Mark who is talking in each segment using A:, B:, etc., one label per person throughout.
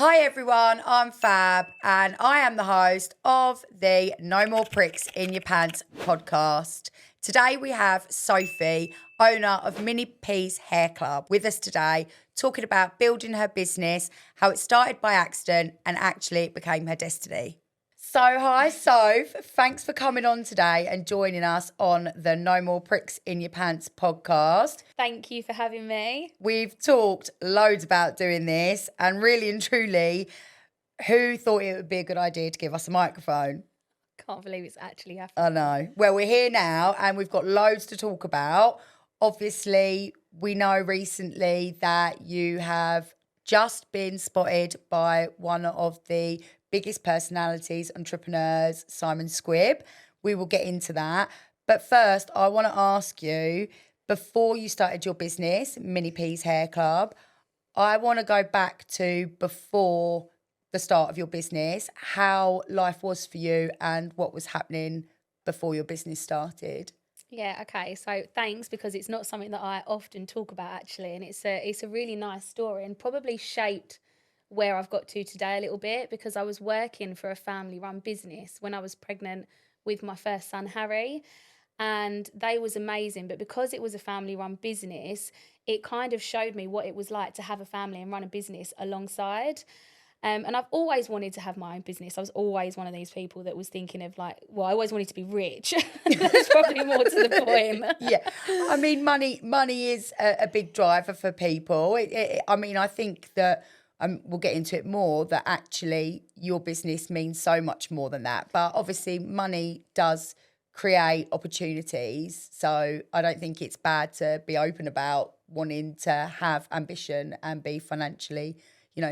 A: Hi everyone, I'm Fab and I am the host of the No More Pricks in Your Pants podcast. Today we have Sophie, owner of Mini P's Hair Club, with us today talking about building her business, how it started by accident and actually it became her destiny. So hi Soph, thanks for coming on today and joining us on the No More Pricks in Your Pants podcast.
B: Thank you for having me.
A: We've talked loads about doing this and really and truly, who thought it would be a good idea to give us a microphone?
B: Can't believe it's actually happening.
A: I know. Well, we're here now and we've got loads to talk about. Obviously, we know recently that you have just been spotted by one of the biggest personalities, entrepreneurs, Simon Squibb. We will get into that. But first, I want to ask you, before you started your business, Mini P's Hair Club, I want to go back to before the start of your business, how life was for you and what was happening before your business started.
B: Yeah, okay. So thanks, because it's not something that I often talk about actually, and it's a really nice story and probably shaped where I've got to today a little bit, because I was working for a family-run business when I was pregnant with my first son, Harry, and they was amazing. But because it was a family-run business, it kind of showed me what it was like to have a family and run a business alongside. And I've always wanted to have my own business. I was always one of these people that was thinking of I always wanted to be rich. That's probably more to the point.
A: Yeah. I mean, money is a big driver for people. I think that we'll get into it more, that actually your business means so much more than that. But obviously money does create opportunities. So I don't think it's bad to be open about wanting to have ambition and be financially,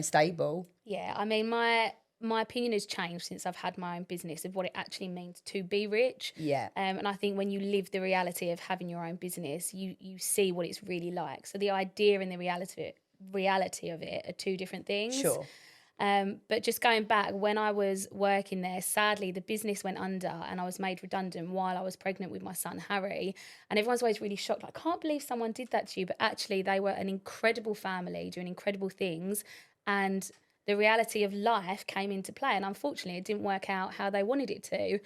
A: stable.
B: Yeah, I mean, my opinion has changed since I've had my own business of what it actually means to be rich.
A: Yeah.
B: And I think when you live the reality of having your own business, you see what it's really like. So the idea and the reality of it are two different things.
A: Sure.
B: But just going back, when I was working there, sadly, the business went under and I was made redundant while I was pregnant with my son, Harry. And everyone's always really shocked. I can't believe someone did that to you. But actually, they were an incredible family doing incredible things. And the reality of life came into play. And unfortunately, it didn't work out how they wanted it to.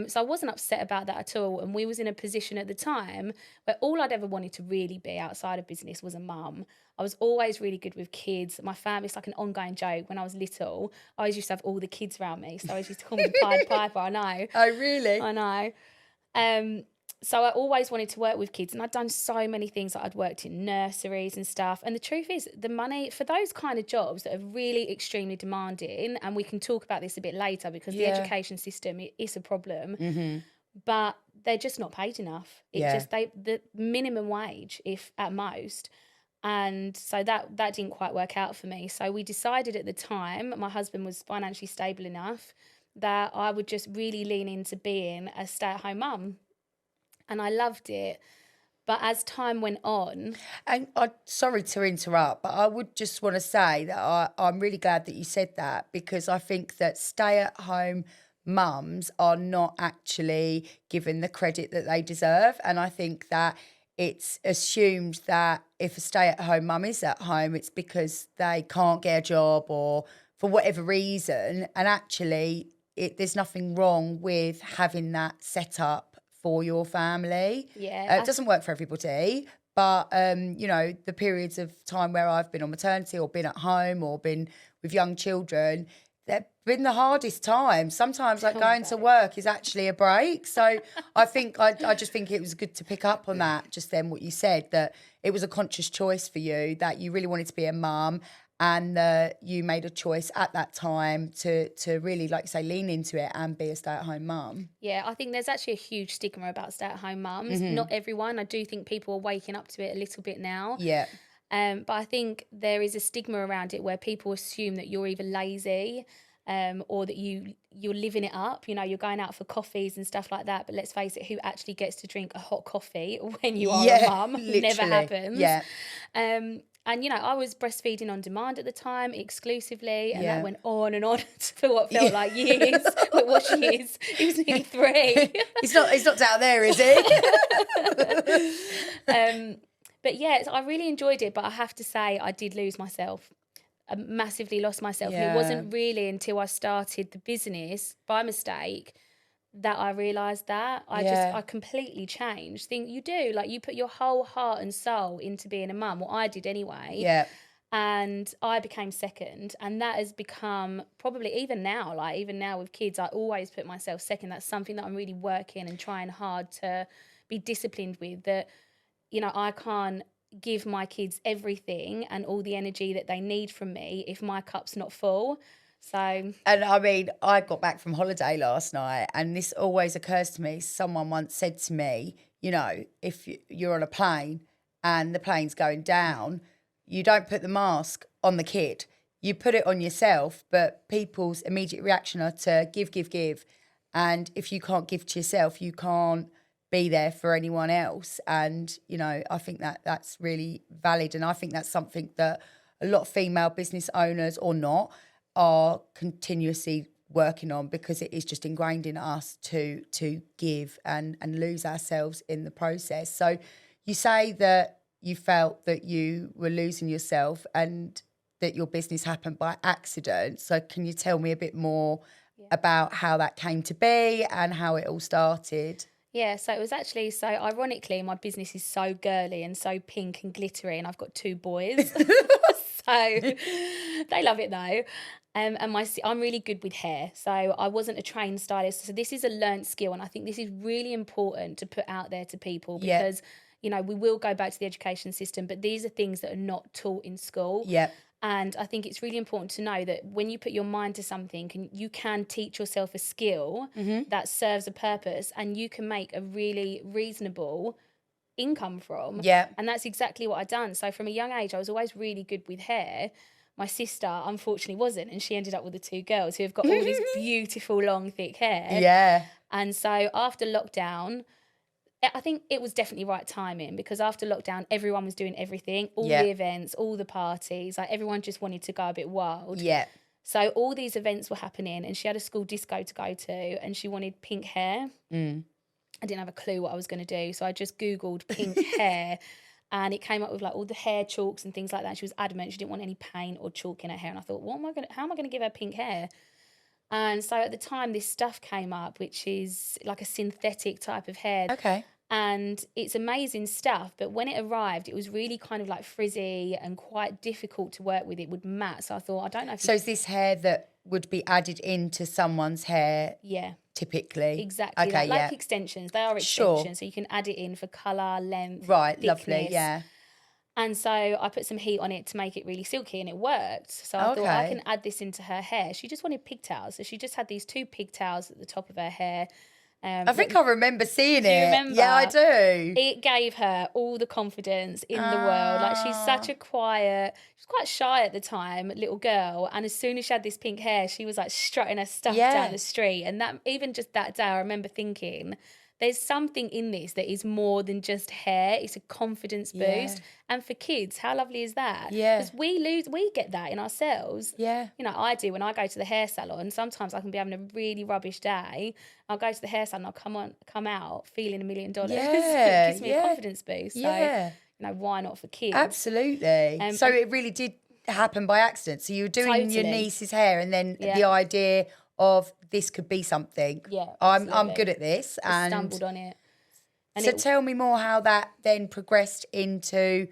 B: So I wasn't upset about that at all. And we was in a position at the time where all I'd ever wanted to really be outside of business was a mum. I was always really good with kids. My family, it's like an ongoing joke. When I was little, I always used to have all the kids around me. So I always used to call me the Pied Piper. I know.
A: Oh, really?
B: I know. So I always wanted to work with kids, and I'd done so many things. I'd worked in nurseries and stuff. And the truth is, the money for those kind of jobs that are really extremely demanding, and we can talk about this a bit later because the education system is a problem, but they're just not paid enough. The minimum wage, if at most. And so that didn't quite work out for me. So we decided at the time, my husband was financially stable enough, that I would just really lean into being a stay-at-home mum. And I loved it. But as time went on...
A: And sorry to interrupt, but I would just want to say that I'm really glad that you said that, because I think that stay-at-home mums are not actually given the credit that they deserve. And I think that it's assumed that if a stay-at-home mum is at home, it's because they can't get a job or for whatever reason. And actually, there's nothing wrong with having that set up for your family.
B: Yeah.
A: It doesn't work for everybody, but, the periods of time where I've been on maternity or been at home or been with young children, they've been the hardest time. Sometimes going to work is actually a break. So I just think it was good to pick up on that, just then what you said, that it was a conscious choice for you, that you really wanted to be a mum, and you made a choice at that time to really, like you say, lean into it and be a stay-at-home mum.
B: Yeah, I think there's actually a huge stigma about stay-at-home mums. Not everyone. I do think people are waking up to it a little bit now.
A: Yeah.
B: But I think there is a stigma around it where people assume that you're either lazy or that you're living it up. You're going out for coffees and stuff like that. But let's face it, who actually gets to drink a hot coffee when you are a mum? Never happens.
A: Yeah.
B: And, I was breastfeeding on demand at the time exclusively, and that went on and on for what felt like years. It was years. It was nearly 3.
A: He's not out there, is he?
B: But yeah, I really enjoyed it, but I have to say I did lose myself. massively lost myself. And
A: Yeah.
B: it wasn't really until I started the business by mistake that I realised that. I completely changed. You do, like, you put your whole heart and soul into being a mum. Well, I did anyway.
A: Yeah.
B: And I became second, and that has become probably even now with kids, I always put myself second. That's something that I'm really working and trying hard to be disciplined with, that, you know, I can't give my kids everything and all the energy that they need from me if my cup's not full. So,
A: And I mean, I got back from holiday last night, and this always occurs to me. Someone once said to me, you know, if you're on a plane and the plane's going down, you don't put the mask on the kid. You put it on yourself, but people's immediate reaction are to give. And if you can't give to yourself, you can't be there for anyone else. And, you know, I think that that's really valid. And I think that's something that a lot of female business owners, or not, are continuously working on, because it is just ingrained in us to give and lose ourselves in the process. So you say that you felt that you were losing yourself and that your business happened by accident. So can you tell me a bit more about how that came to be and how it all started?
B: Yeah, so it was actually, so ironically, my business is so girly and so pink and glittery, and I've got 2 boys. So they love it though. And I'm really good with hair. So I wasn't a trained stylist. So this is a learnt skill. And I think this is really important to put out there to people, because, you know, we will go back to the education system, but these are things that are not taught in school.
A: Yeah.
B: And I think it's really important to know that when you put your mind to something, you can teach yourself a skill that serves a purpose, and you can make a really reasonable income from.
A: Yeah.
B: And that's exactly what I'd done. So from a young age, I was always really good with hair. My sister, unfortunately, wasn't, and she ended up with the 2 girls who have got all this beautiful, long, thick hair.
A: Yeah.
B: And so after lockdown, I think it was definitely right timing, because after lockdown, everyone was doing everything, all the events, all the parties, like everyone just wanted to go a bit wild.
A: Yeah.
B: So all these events were happening, and she had a school disco to go to, and she wanted pink hair. I didn't have a clue what I was going to do, so I just Googled pink hair, and it came up with like all the hair chalks and things like that. She was adamant she didn't want any paint or chalk in her hair, and I thought, how am I going to give her pink hair? And so at the time, this stuff came up, which is like a synthetic type of hair.
A: Okay.
B: And it's amazing stuff. But when it arrived, it was really kind of like frizzy and quite difficult to work with. It would mat. So I thought, I don't know if...
A: So is this hair that would be added into someone's hair?
B: Yeah.
A: Typically?
B: Exactly.
A: Okay,
B: like extensions. They are extensions.
A: Sure.
B: So you can add it in for colour, length,
A: right,
B: thickness.
A: Lovely, yeah.
B: And so I put some heat on it to make it really silky, and it worked. So I thought, I can add this into her hair. She just wanted pigtails. So she just had these 2 pigtails at the top of her hair.
A: I think I remember seeing it.
B: Do you remember?
A: Yeah, I do.
B: It gave her all the confidence in the world. Like, she's such a quiet, she was quite shy at the time, little girl. And as soon as she had this pink hair, she was like strutting her stuff down the street. And that, even just that day, I remember thinking, there's something in this that is more than just hair. It's a confidence boost. And for kids, how lovely is that?
A: Yeah.
B: Because we get that in ourselves.
A: Yeah.
B: You know, I do when I go to the hair salon. Sometimes I can be having a really rubbish day. I'll go to the hair salon, I'll come out feeling $1 million.
A: Yeah.
B: It gives me a confidence boost. So, you know, why not for kids?
A: Absolutely. So it really did happen by accident. So you were doing your niece's hair, and then the idea of this could be something.
B: Yeah,
A: I'm good at this.
B: I stumbled on it. And
A: so tell me more how that then progressed into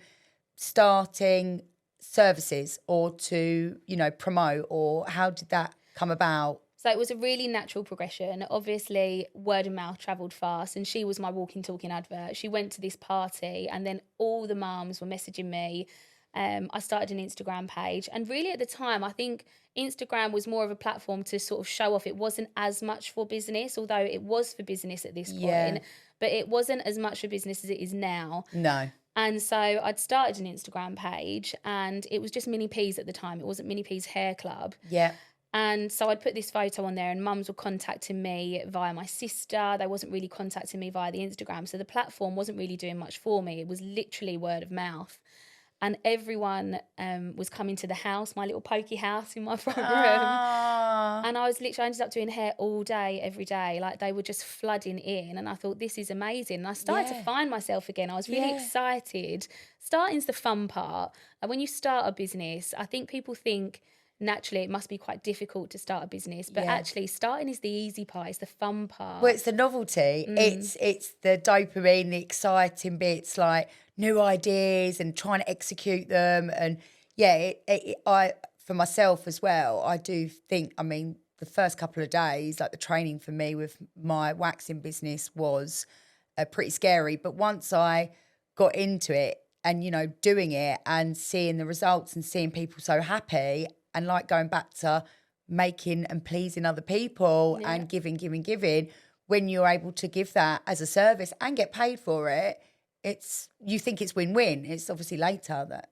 A: starting services, or to, you know, promote, or how did that come about?
B: So it was a really natural progression. Obviously, word of mouth travelled fast, and she was my walking, talking advert. She went to this party, and then all the mums were messaging me. I started an Instagram page, and really at the time, I think Instagram was more of a platform to sort of show off. It wasn't as much for business, although it was for business at this point, but it wasn't as much for business as it is now.
A: No.
B: And so I'd started an Instagram page, and it was just Mini P's at the time. It wasn't Mini P's Hair Club.
A: Yeah.
B: And so I'd put this photo on there, and mums were contacting me via my sister. They wasn't really contacting me via the Instagram. So the platform wasn't really doing much for me. It was literally word of mouth. and everyone was coming to the house, my little pokey house in my front room. And I ended up doing hair all day, every day. Like, they were just flooding in, and I thought, this is amazing. And I started to find myself again. I was really excited. Starting's the fun part. And when you start a business, I think people think naturally it must be quite difficult to start a business, but actually starting is the easy part, it's the fun part.
A: Well, it's the novelty. It's the dopamine, the exciting bits, like new ideas and trying to execute them. And I for myself as well, I do think, I mean, the first couple of days, like the training for me with my waxing business was pretty scary. But once I got into it and, you know, doing it and seeing the results and seeing people so happy, and like going back to making and pleasing other people and giving, when you're able to give that as a service and get paid for it, you think it's win-win. It's obviously later that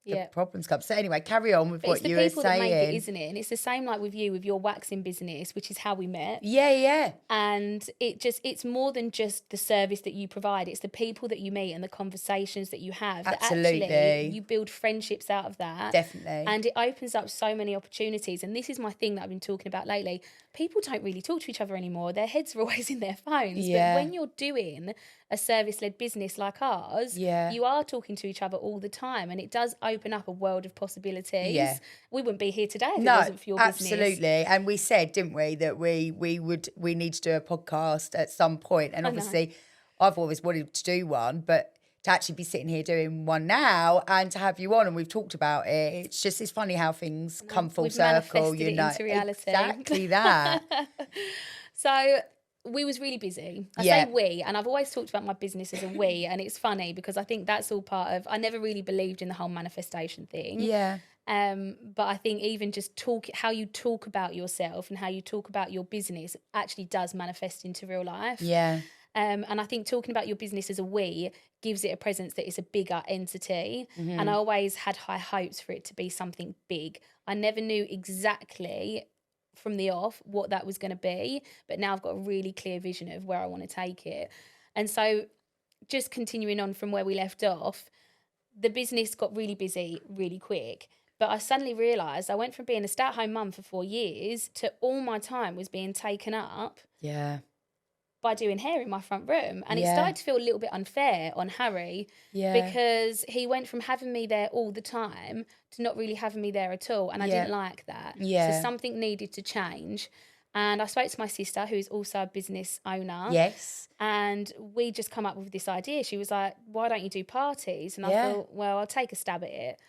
A: the problems come. So anyway, carry on with what you were saying.
B: It's the people that make it, isn't it? And it's the same like with you, with your waxing business, which is how we met.
A: Yeah.
B: And it's more than just the service that you provide. It's the people that you meet and the conversations that you have.
A: Absolutely.
B: That actually you build friendships out of that.
A: Definitely.
B: And it opens up so many opportunities. And this is my thing that I've been talking about lately. People don't really talk to each other anymore. Their heads are always in their phones.
A: Yeah.
B: But when you're doing a service-led business like ours, you are talking to each other all the time, and it does open up a world of possibilities. Yeah. We wouldn't be here today if it wasn't for your business.
A: Absolutely. And we said, didn't we, that we need to do a podcast at some point. And obviously I've always wanted to do one, but to actually be sitting here doing one now and to have you on, and we've talked about it, it's funny how things come full circle, you know.
B: Into reality.
A: Exactly that.
B: So we was really busy. I say we, and I've always talked about my business as a we, and it's funny because I think that's all part of, I never really believed in the whole manifestation thing.
A: Yeah.
B: But I think even just how you talk about yourself and how you talk about your business actually does manifest into real life.
A: Yeah.
B: And I think talking about your business as a we gives it a presence that is a bigger entity. Mm-hmm. And I always had high hopes for it to be something big. I never knew exactly from the off what that was going to be, but now I've got a really clear vision of where I want to take it. And so just continuing on from where we left off, the business got really busy really quick. But I suddenly realised I went from being a stay-at-home mum for 4 years to all my time was being taken up by doing hair in my front room. And it started to feel a little bit unfair on Harry because he went from having me there all the time to not really having me there at all. And I didn't like that. So something needed to change. And I spoke to my sister, who is also a business owner.
A: Yes.
B: And we just come up with this idea. She was like, why don't you do parties? And I thought, well, I'll take a stab at it.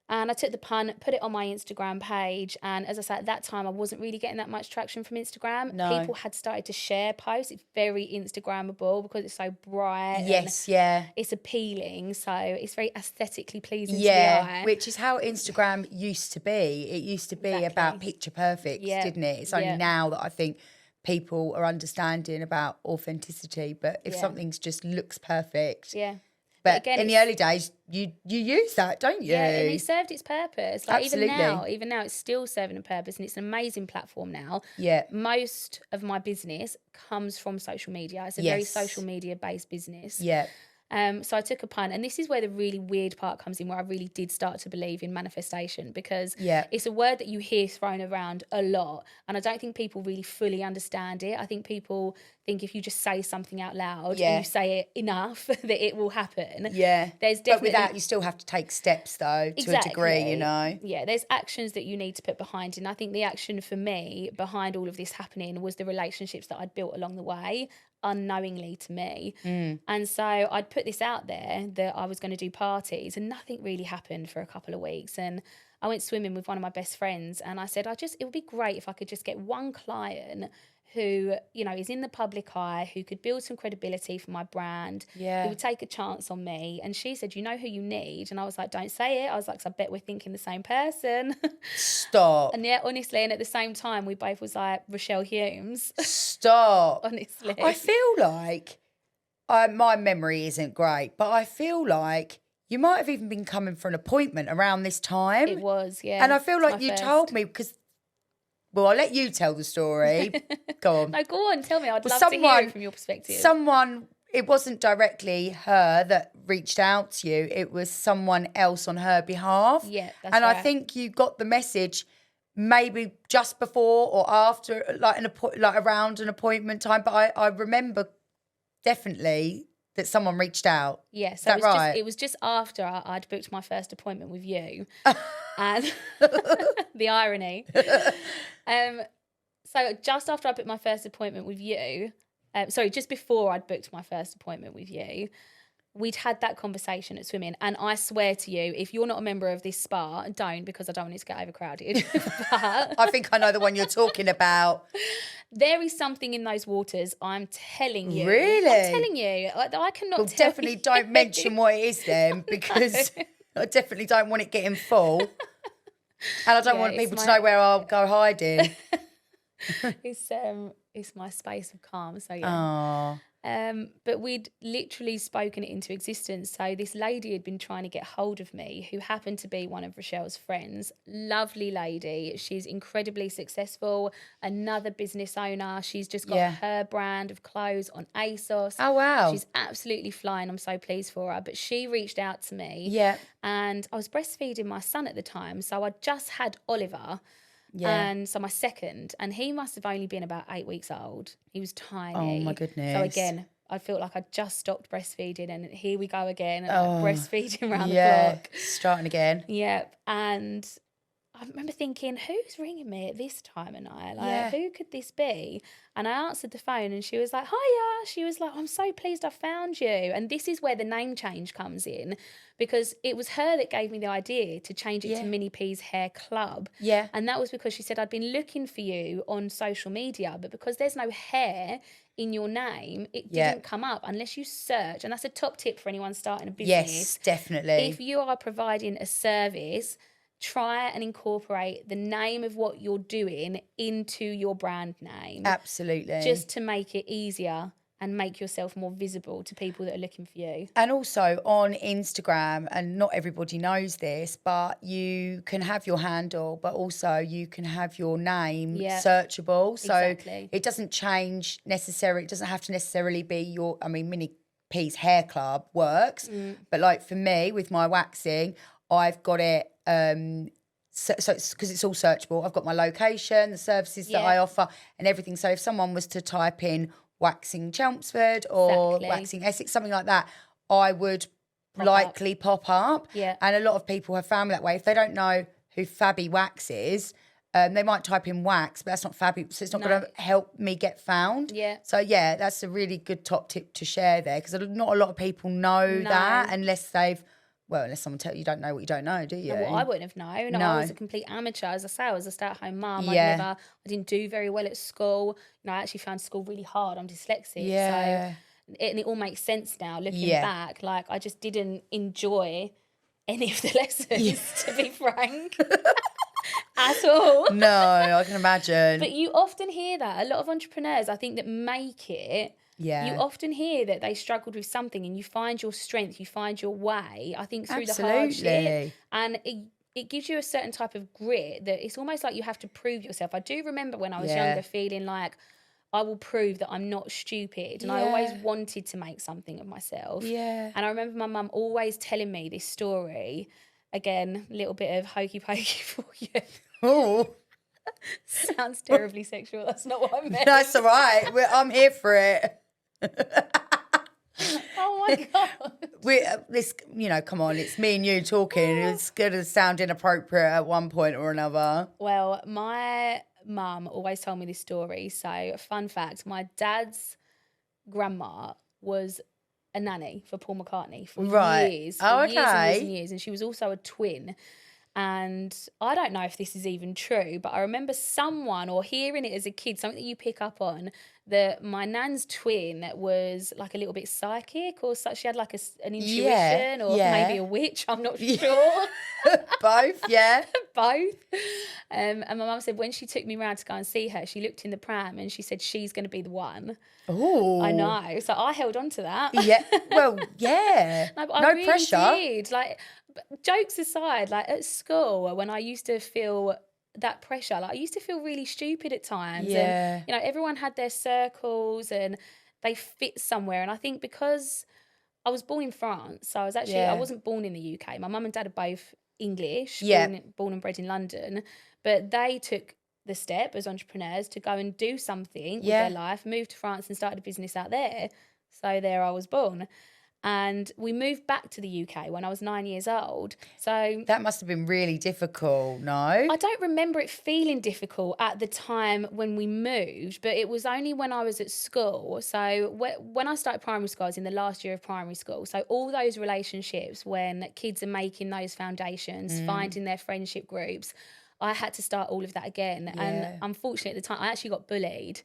B: And I took the punt, put it on my Instagram page. And as I said, at that time, I wasn't really getting that much traction from Instagram.
A: No.
B: People had started to share posts. It's very Instagrammable because it's so bright.
A: Yes, it's
B: appealing. So it's very aesthetically pleasing to the eye.
A: Which is how Instagram used to be. It used to be about picture perfect, didn't it? It's only now that I think people are understanding about authenticity. But if something's just looks perfect... But again, in the early days, you use that, don't you?
B: Yeah, and it served its purpose. Like
A: Absolutely.
B: even now, it's still serving a purpose, and it's an amazing platform now.
A: Yeah.
B: Most of my business comes from social media. It's a very social media based business.
A: Yeah.
B: So I took a punt, and this is where the really weird part comes in, where I really did start to believe in manifestation, because it's a word that you hear thrown around a lot, and I don't think people really fully understand it. I think people think if you just say something out loud and you say it enough that it will happen.
A: Yeah.
B: There's definitely,
A: but with that, you still have to take steps, though, to a degree, you know?
B: Yeah, there's actions that you need to put behind it. And I think the action for me behind all of this happening was the relationships that I'd built along the way, unknowingly to me. And so I'd put this out there that I was going to do parties, and nothing really happened for a couple of weeks. And I went swimming with one of my best friends, and I said, it would be great if I could just get one client who, you know, is in the public eye, who could build some credibility for my brand, who would take a chance on me. And she said, you know who you need? And I was like, don't say it. I was like, 'cause I bet we're thinking the same person.
A: Stop.
B: And honestly, and at the same time, we both was like, Rochelle Humes.
A: Stop.
B: Honestly.
A: I feel like, my memory isn't great, but I feel like you might have even been coming for an appointment around this time.
B: It was, yeah.
A: And I feel like you told me because... Well, I'll let you tell the story. Go on.
B: No, go on, tell me. I'd love to hear it from your perspective.
A: Someone it wasn't directly her that reached out to you. It was someone else on her behalf.
B: Yeah, that's
A: and
B: right.
A: I think you got the message maybe just before or after, like around an appointment time. But I remember definitely that someone reached out.
B: Yeah,
A: Is
B: so
A: that right?
B: it was just after I'd booked my first appointment with you, and the irony. So just after I booked my first appointment with you, just before I'd booked my first appointment with you, we'd had that conversation at swimming. And I swear to you, if you're not a member of this spa, don't, because I don't want it to get overcrowded. But
A: I think I know the one you're talking about.
B: there is something in those waters, I'm telling you.
A: Really?
B: I'm telling you. I cannot
A: Well,
B: tell
A: definitely
B: you.
A: don't mention what it is then, because I definitely don't want it getting full. And I don't want people to know where I'll go hiding.
B: It's my space of calm. So yeah. But we'd literally spoken it into existence. So this lady had been trying to get hold of me, who happened to be one of Rochelle's friends. Lovely lady. She's incredibly successful. Another business owner. She's just got her brand of clothes on ASOS.
A: Oh, wow.
B: She's absolutely flying. I'm so pleased for her. But she reached out to me.
A: Yeah.
B: And I was breastfeeding my son at the time. So I just had Oliver.
A: Yeah.
B: And so my second, and he must have only been about 8 weeks old. He was tiny.
A: Oh, my goodness.
B: So again, I felt like I just stopped breastfeeding, and here we go again, breastfeeding around the clock.
A: Starting again.
B: Yep. And I remember thinking, who's ringing me at this time of night? Like, who could this be? And I answered the phone, and she was like, hiya. She was like, I'm so pleased I found you. And this is where the name change comes in, because it was her that gave me the idea to change it to Mini P's Hair Club.
A: Yeah.
B: And that was because she said, I'd been looking for you on social media, but because there's no hair in your name, it didn't come up unless you search. And that's a top tip for anyone starting a business.
A: Yes, definitely.
B: If you are providing a service, try and incorporate the name of what you're doing into your brand name.
A: Absolutely.
B: Just to make it easier and make yourself more visible to people that are looking for you.
A: And also on Instagram, and not everybody knows this, but you can have your handle, but also you can have your name searchable. So it doesn't change necessarily, it doesn't have to necessarily be your, Mini P's Hair Club works. But like for me, with my waxing, I've got it, so it's because it's all searchable. I've got my location, the services that I offer, and everything. So if someone was to type in waxing Chelmsford or waxing Essex, something like that, I would likely pop up.
B: Yeah.
A: And a lot of people have found me that way. If they don't know who Fabby Wax is, they might type in wax, but that's not Fabby, so it's not going to help me get found.
B: Yeah.
A: So yeah, that's a really good top tip to share there, because not a lot of people know that unless someone tells you, you don't know what you don't know, do you?
B: Well, I wouldn't have known.
A: No.
B: I was a complete amateur. As I say, I was a stay-at-home mum.
A: Yeah.
B: I didn't do very well at school. I actually found school really hard. I'm dyslexic.
A: Yeah.
B: So it all makes sense now, looking back. Like, I just didn't enjoy any of the lessons, to be frank. At all.
A: No, I can imagine.
B: But you often hear that. A lot of entrepreneurs, I think, that make it, you often hear that they struggled with something, and you find your strength, you find your way, I think, through the hardship. And it gives you a certain type of grit that it's almost like you have to prove yourself. I do remember when I was younger feeling like I will prove that I'm not stupid. And I always wanted to make something of myself.
A: Yeah.
B: And I remember my mum always telling me this story. Again, a little bit of hokey pokey for you.
A: Oh.
B: Sounds terribly sexual. That's not what I meant.
A: That's all right. I'm here for it.
B: Oh my God.
A: Come on, it's me and you talking. It's going to sound inappropriate at one point or another.
B: Well, my mum always told me this story. So, fun fact, my dad's grandma was a nanny for Paul McCartney for years. For years and years and years. And she was also a twin. And I don't know if this is even true, but I remember someone, or hearing it as a kid, something that you pick up on, that my nan's twin was like a little bit psychic, or such. She had like an intuition, or maybe a witch. I'm not sure.
A: Both, yeah.
B: Both. And my mum said when she took me round to go and see her, she looked in the pram and she said, she's going to be the one.
A: Oh,
B: I know. So I held on to that.
A: Yeah. Well, yeah.
B: No,
A: no
B: really
A: pressure.
B: Did. Like, jokes aside, like at school when I used to feel that pressure, like I used to feel really stupid at times.
A: Yeah.
B: And, everyone had their circles and they fit somewhere. And I think because I was born in France, so I wasn't born in the UK. My mum and dad are both English, born and bred in London, but they took the step as entrepreneurs to go and do something with their life, moved to France and started a business out there. So there I was born. And we moved back to the UK when I was 9 years old. So
A: that must have been really difficult, no?
B: I don't remember it feeling difficult at the time when we moved, but it was only when I was at school. So when I started primary school, I was in the last year of primary school. So all those relationships, when kids are making those foundations, finding their friendship groups, I had to start all of that again.
A: Yeah.
B: And unfortunately, at the time, I actually got bullied.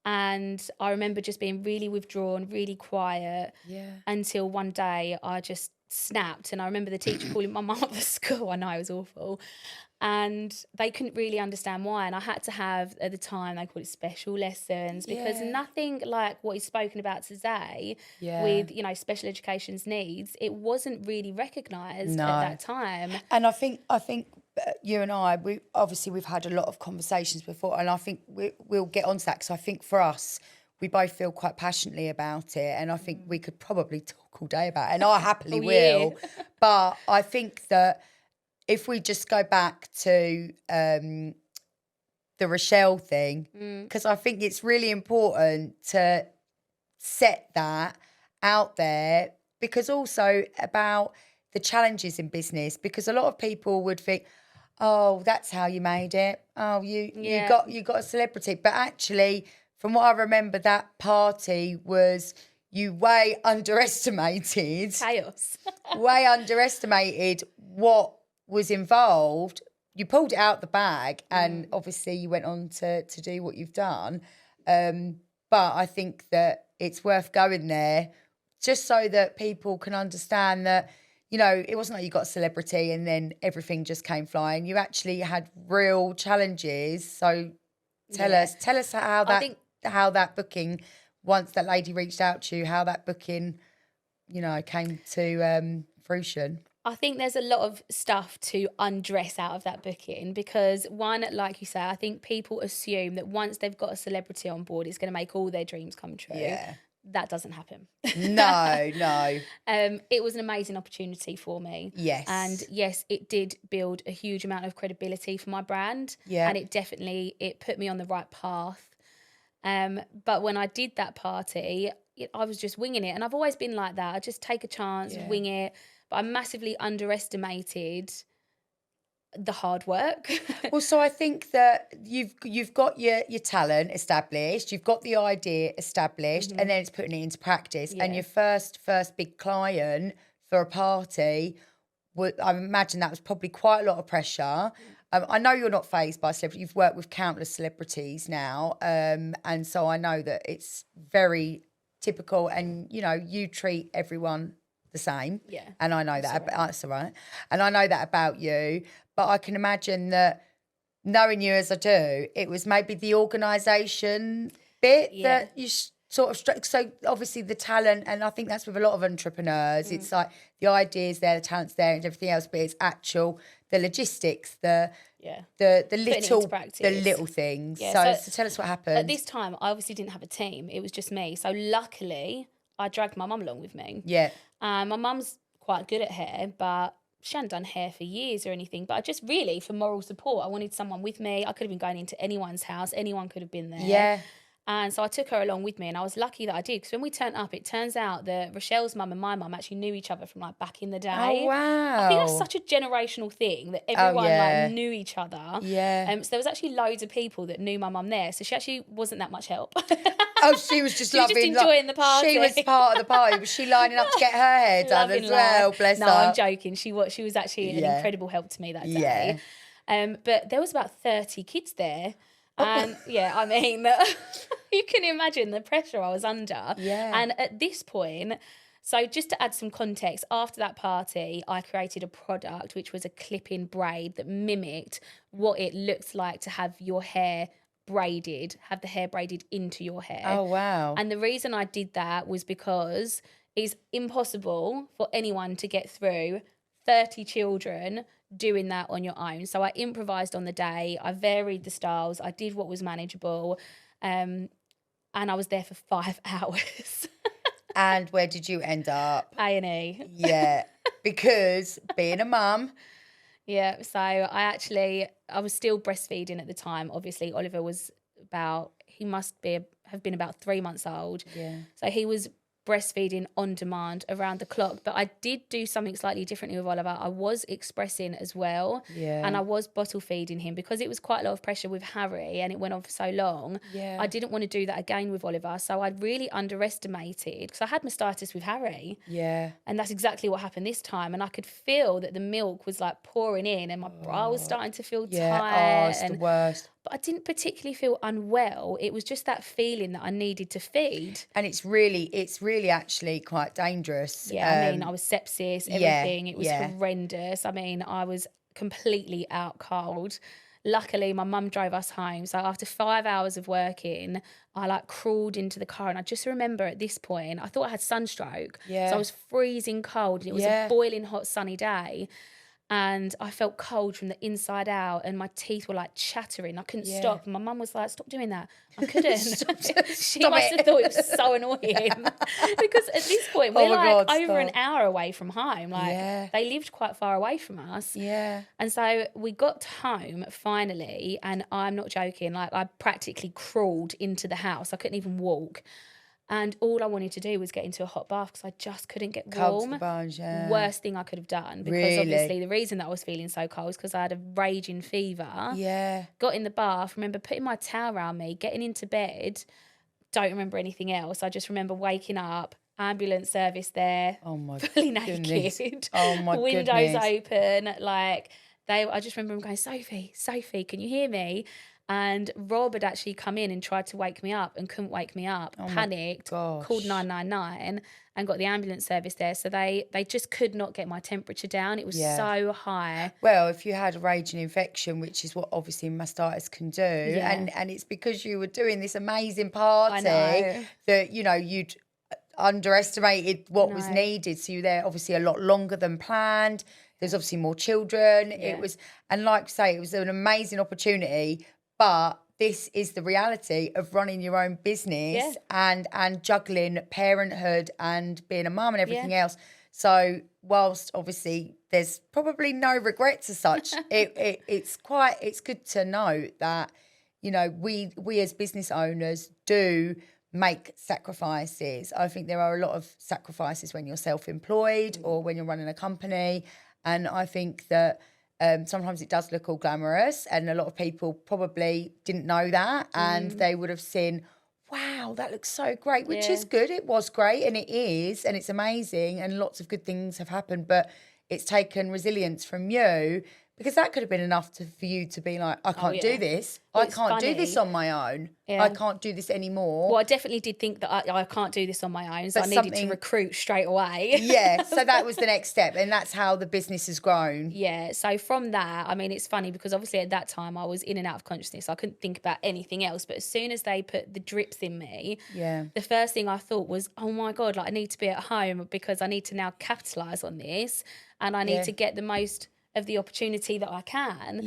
B: And I remember just being really withdrawn, really quiet, until one day I just snapped. And I remember the teacher calling my mum at the school. I know, it was awful. And they couldn't really understand why. And I had to have, at the time, they called it special lessons, because nothing like what is spoken about today with, you know, special education's needs, it wasn't really recognised at that time.
A: And I think you and I, we've had a lot of conversations before, and I think we'll get onto that, because I think for us, we both feel quite passionately about it, and I think we could probably talk all day about it, and I happily will. But I think that if we just go back to the Rochelle thing, because I think it's really important to set that out there, because also about the challenges in business, because a lot of people would think, oh, that's how you made it. Oh, you got a celebrity. But actually, from what I remember, that party was, you way underestimated
B: Chaos.
A: way underestimated what was involved. You pulled it out the bag, and obviously you went on to do what you've done. But I think that it's worth going there, just so that people can understand that, you know, it wasn't like you got a celebrity and then everything just came flying. You actually had real challenges. So tell us how that booking, once that lady reached out to you, how that booking, you know, came to fruition.
B: I think there's a lot of stuff to undress out of that booking, because one, like you say, I think people assume that once they've got a celebrity on board, it's going to make all their dreams come true.
A: Yeah.
B: That doesn't happen.
A: No.
B: It was an amazing opportunity for me.
A: Yes.
B: And yes, it did build a huge amount of credibility for my brand.
A: Yeah.
B: And it put me on the right path. But when I did that party, I was just winging it. And I've always been like that. I just take a chance, wing it. But I massively underestimated the hard work.
A: Well, so I think that you've got your talent established, you've got the idea established, and then it's putting it into practice. And your first big client for a party, I imagine that was probably quite a lot of pressure. I know you're not fazed by celebrity. You've worked with countless celebrities now, and so I know that it's very typical, and you know, you treat everyone the same.
B: Yeah.
A: And I know that's all right. And I know that about you. But I can imagine that, knowing you as I do, it was maybe the organisation bit that you sort of struck. So obviously the talent, and I think that's with a lot of entrepreneurs. It's like the idea's there, the talent's there, and everything else, but it's actual the logistics, the little things.
B: Yeah.
A: So tell us what happened.
B: At this time, I obviously didn't have a team. It was just me. So luckily, I dragged my mum along with me.
A: Yeah.
B: My mum's quite good at hair, but she hadn't done hair for years or anything. But I just really, for moral support, I wanted someone with me. I could have been going into anyone's house. Anyone could have been there.
A: Yeah.
B: And so I took her along with me, and I was lucky that I did, because when we turned up, it turns out that Rochelle's mum and my mum actually knew each other from like back in the day.
A: Oh, wow.
B: I think that's such a generational thing, that everyone like knew each other.
A: Yeah.
B: So there was actually loads of people that knew my mum there. So she actually wasn't that much help.
A: Oh, she was just loving,
B: was just enjoying the party.
A: She was part of the party. Was she lining up to get her hair done as well? Bless her.
B: No, I'm joking. She was actually an incredible help to me that day. But there was about 30 kids there. And I mean, you can imagine the pressure I was under.
A: Yeah.
B: And at this point, so just to add some context, after that party, I created a product which was a clip-in braid that mimicked what it looks like to have your hair braided, have the hair braided into your hair.
A: Oh, wow.
B: And the reason I did that was because it's impossible for anyone to get through 30 children doing that on your own. So I improvised on the day. I varied the styles. I did what was manageable. and I was there for 5 hours.
A: And where did you end up?
B: A&E.
A: Yeah, because being a mum.
B: Yeah, so I was still breastfeeding at the time. Obviously, Oliver was have been about 3 months old.
A: Yeah.
B: So he was breastfeeding on demand around the clock. But I did do something slightly differently with Oliver. I was expressing as well.
A: Yeah.
B: And I was bottle feeding him because it was quite a lot of pressure with Harry and it went on for so long.
A: Yeah.
B: I didn't want to do that again with Oliver. So I really underestimated, because I had mastitis with Harry.
A: Yeah.
B: And that's exactly what happened this time. And I could feel that the milk was like pouring in and my bra was starting to feel tight.
A: Oh, it's the worst.
B: But I didn't particularly feel unwell. It was just that feeling that I needed to feed.
A: And it's really actually quite dangerous.
B: Yeah, I mean, I was sepsis, everything. It was horrendous. I mean, I was completely out cold. Luckily, my mum drove us home. So after 5 hours of working, I like crawled into the car. And I just remember at this point, I thought I had sunstroke.
A: Yeah.
B: So I was freezing cold. And it was a boiling hot sunny day. And I felt cold from the inside out and my teeth were like chattering. I couldn't stop. And my mum was like, stop doing that. I couldn't. She must have thought it was so annoying. Because at this point, we're over an hour away from home. Like they lived quite far away from us.
A: Yeah.
B: And so we got home finally, and I'm not joking, like I practically crawled into the house. I couldn't even walk. And all I wanted to do was get into a hot bath because I just couldn't get warm.
A: Cold to the bones, yeah.
B: Worst thing I could have done. Because obviously the reason that I was feeling so cold is because I had a raging fever.
A: Yeah.
B: Got in the bath, remember putting my towel around me, getting into bed. Don't remember anything else. I just remember waking up, ambulance service there.
A: Oh my
B: fully
A: goodness.
B: naked.
A: Oh my
B: Windows
A: goodness.
B: open. Like I just remember them going, Sophie, can you hear me? And Rob had actually come in and tried to wake me up and couldn't wake me up. Panicked, called 999 and got the ambulance service there. So they just could not get my temperature down. It was so high.
A: Well, if you had a raging infection, which is what obviously mastitis can do, and it's because you were doing this amazing party that, you know, you'd underestimated what was needed. So you were there obviously a lot longer than planned. There's obviously more children. It was, and like I say, it was an amazing opportunity. But this is the reality of running your own business and juggling parenthood and being a mum and everything else. So whilst obviously there's probably no regrets as such, it's good to note that, you know, we as business owners do make sacrifices. I think there are a lot of sacrifices when you're self-employed or when you're running a company. And I think that sometimes it does look all glamorous, and a lot of people probably didn't know that, and they would have seen, wow, that looks so great, which is good. It was great, and it is, and it's amazing, and lots of good things have happened, but it's taken resilience from you, because that could have been enough for you to be like, I can't do this. I can't do this on my own. I can't do this anymore.
B: Well, I definitely did think that I can't do this on my own, so I needed to recruit straight away.
A: So that was the next step, and that's how the business has grown.
B: Yeah, so from that, I mean, it's funny because obviously at that time I was in and out of consciousness. I couldn't think about anything else, but as soon as they put the drips in me, the first thing I thought was, oh my God, like I need to be at home because I need to now capitalise on this, and I need to get the most of the opportunity that I can.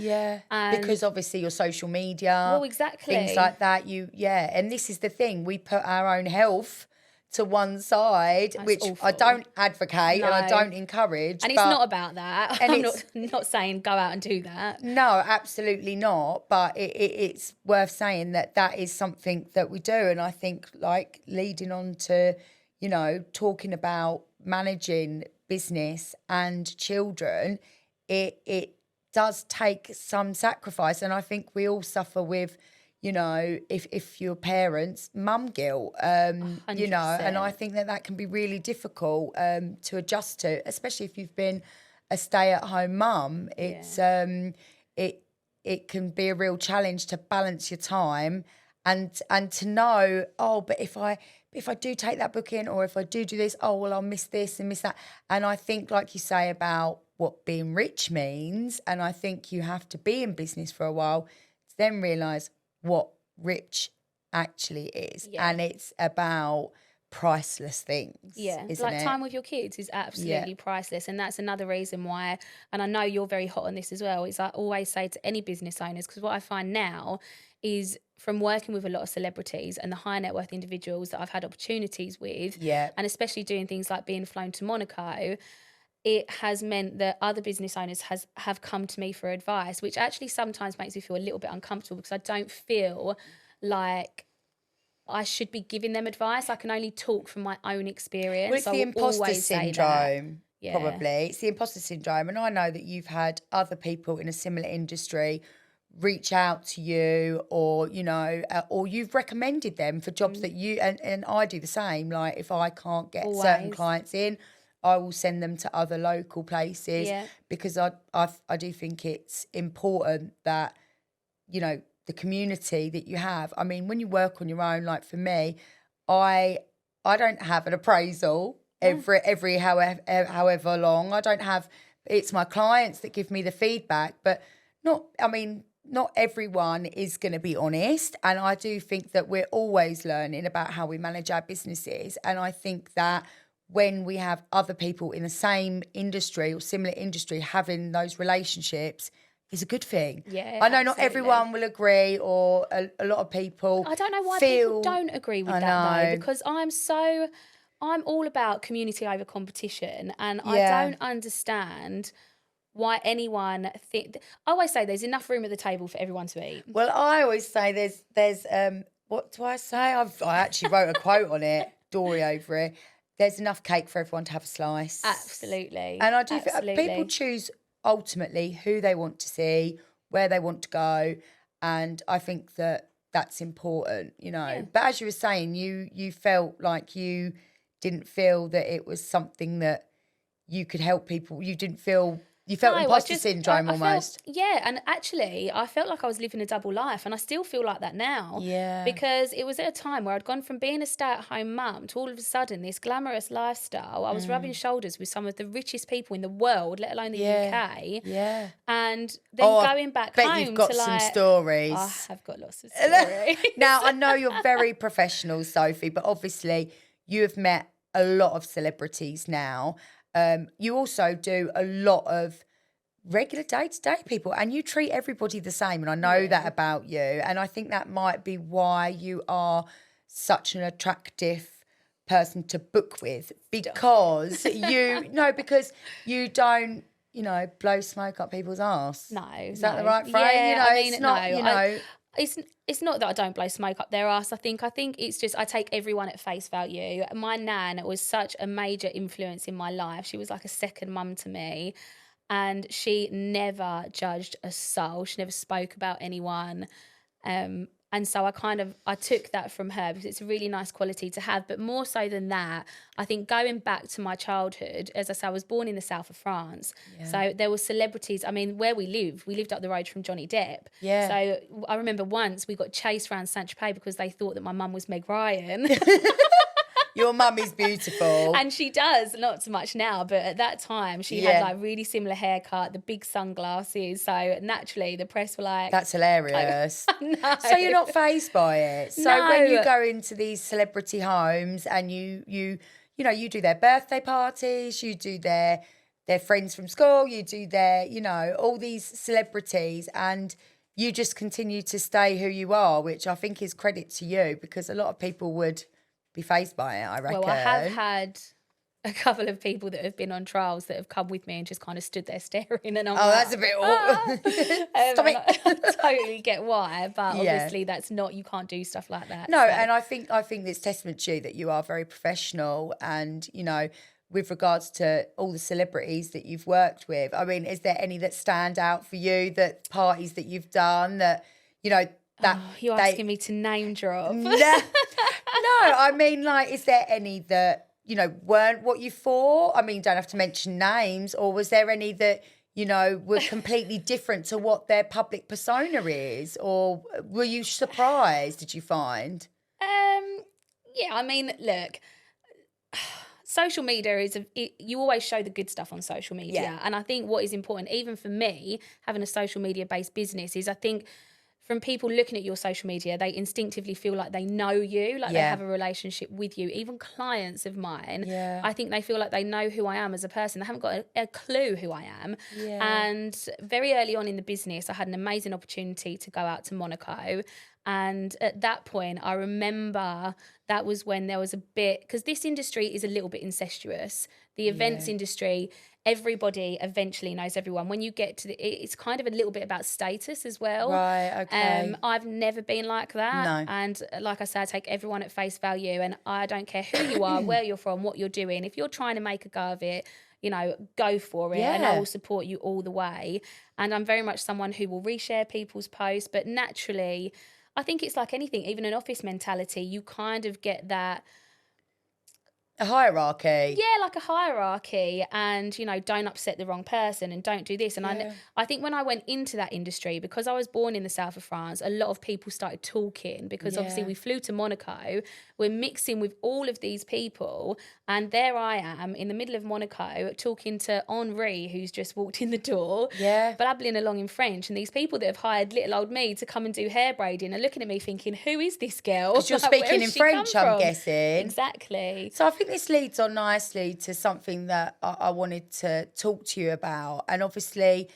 A: Because obviously your social media, things like that, and this is the thing, we put our own health to one side. That's which awful. I don't advocate and I don't encourage.
B: And it's not about that. And I'm not saying go out and do that.
A: No, absolutely not. But it's worth saying that is something that we do. And I think, like, leading on to, you know, talking about managing business and children, it does take some sacrifice, and I think we all suffer with, you know, if you're parents, mum guilt, you know, and I think that can be really difficult to adjust to, especially if you've been a stay-at-home mum. It's it can be a real challenge to balance your time and to know, oh, but if I do take that booking, or if I do this, oh, well, I'll miss this and miss that. And I think, like you say about what being rich means, and I think you have to be in business for a while to then realise what rich actually is. And it's about priceless things.
B: Yeah,
A: isn't
B: like
A: it?
B: time with your kids is absolutely priceless. And that's another reason why, and I know you're very hot on this as well, is I always say to any business owners, because what I find now is from working with a lot of celebrities and the high net worth individuals that I've had opportunities with,
A: Yeah.
B: and especially doing things like being flown to Monaco, it has meant that other business owners have come to me for advice, which actually sometimes makes me feel a little bit uncomfortable because I don't feel like I should be giving them advice. I can only talk from my own experience.
A: Well, it's the
B: I will
A: imposter
B: always say that.
A: syndrome,
B: Yeah.
A: probably. It's the imposter syndrome. And I know that you've had other people in a similar industry reach out to you, or, you know, or you've recommended them for jobs that you, and I do the same. Like, if I can't get certain
B: Always.
A: clients in, I will send them to other local places,
B: Yeah.
A: because I do think it's important that, you know, the community that you have. I mean, when you work on your own, like for me, I don't have an appraisal every however long. I don't have, it's my clients that give me the feedback, but not everyone is going to be honest. And I do think that we're always learning about how we manage our businesses. And I think that when we have other people in the same industry or similar industry having those relationships is a good thing.
B: Yeah,
A: I know not
B: absolutely.
A: everyone will agree, or a lot of people
B: I don't know why
A: feel,
B: people don't agree with
A: I
B: that
A: know.
B: though, because I'm all about community over competition, and
A: Yeah.
B: I don't understand why anyone think. I always say there's enough room at the table for everyone to eat.
A: Well, I always say there's what do I say? I actually wrote a quote on it, Dory over it. There's enough cake for everyone to have a slice.
B: Absolutely.
A: And I do think
B: Absolutely.
A: people choose ultimately who they want to see, where they want to go, and I think that that's important, you know.
B: Yeah.
A: But as you were saying, you felt like you didn't feel that it was something that you could help people. You didn't feel. You felt
B: No,
A: imposter syndrome
B: I
A: almost.
B: Yeah, and actually, I felt like I was living a double life, and I still feel like that now.
A: Yeah.
B: Because it was at a time where I'd gone from being a stay-at-home mum to all of a sudden this glamorous lifestyle. I was rubbing shoulders with some of the richest people in the world, let alone the UK.
A: Yeah.
B: And then going back
A: bet
B: home
A: you've got
B: to
A: some
B: like,
A: stories.
B: I have got lots of stories.
A: Now, I know you're very professional, Sophie, but obviously you have met a lot of celebrities now. You also do a lot of regular day-to-day people, and you treat everybody the same, and I know that about you, and I think that might be why you are such an attractive person to book with, because because you don't, you know, blow smoke up people's arse.
B: No,
A: is that the right phrase?
B: Yeah,
A: you know,
B: I mean,
A: it's not,
B: no,
A: you know.
B: It's not that I don't blow smoke up their ass. I think it's just I take everyone at face value. My nan was such a major influence in my life. She was like a second mum to me, and she never judged a soul. She never spoke about anyone. And so I took that from her because it's a really nice quality to have. But more so than that, I think going back to my childhood, as I say, I was born in the south of France.
A: Yeah.
B: So there were celebrities. I mean, where we lived up the road from Johnny Depp.
A: Yeah.
B: So I remember once we got chased around Saint-Tropez because they thought that my mum was Meg Ryan.
A: Your mum is beautiful.
B: And she does, not so much now, but at that time she had like really similar haircut, the big sunglasses. So naturally the press were like,
A: that's hilarious.
B: No.
A: So you're not fazed by it. So
B: No.
A: when you go into these celebrity homes and you know, you do their birthday parties, you do their friends from school, you do their, you know, all these celebrities, and you just continue to stay who you are, which I think is credit to you, because a lot of people would be fazed by it, I reckon.
B: Well, I have had a couple of people that have been on trials that have come with me and just kind of stood there staring, and I'm like,
A: that's a bit awkward. Stop it.
B: I totally get why, but obviously that's not, you can't do stuff like that.
A: No,
B: so.
A: and I think it's testament to you that you are very professional, and, you know, with regards to all the celebrities that you've worked with, I mean, is there any that stand out for you, that parties that you've done that, you know, that
B: you're asking me to name drop?
A: No, I mean, like, is there any that, you know, weren't what you thought? I mean, don't have to mention names. Or was there any that, you know, were completely different to what their public persona is? Or were you surprised, did you find?
B: Yeah, I mean, look, social media you always show the good stuff on social media.
A: Yeah.
B: And I think what is important, even for me, having a social media based business, is I think from people looking at your social media, they instinctively feel like they know you, like they have a relationship with you. Even clients of mine, I think they feel like they know who I am as a person. They haven't got a clue who I am. And very early on in the business, I had an amazing opportunity to go out to Monaco. And at that point, I remember that was when there was a bit, because this industry is a little bit incestuous. The events industry, everybody eventually knows everyone. When you get to it's kind of a little bit about status as well.
A: Right, okay.
B: I've never been like that.
A: No.
B: And like I said, I take everyone at face value, and I don't care who you are, where you're from, what you're doing. If you're trying to make a go of it, you know, go for it, and I will support you all the way. And I'm very much someone who will reshare people's posts, but naturally, I think it's like anything, even an office mentality, you kind of get that.
A: A hierarchy.
B: Yeah, like a hierarchy, and, you know, don't upset the wrong person and don't do this. And I think when I went into that industry, because I was born in the south of France, a lot of people started talking, because obviously we flew to Monaco, we're mixing with all of these people, and there I am in the middle of Monaco talking to Henri, who's just walked in the door, blabbling along in French, and these people that have hired little old me to come and do hair braiding are looking at me thinking, who is this girl?
A: Because you're speaking in French, I'm guessing.
B: Exactly.
A: So I think this leads on nicely to something that I wanted to talk to you about. And obviously,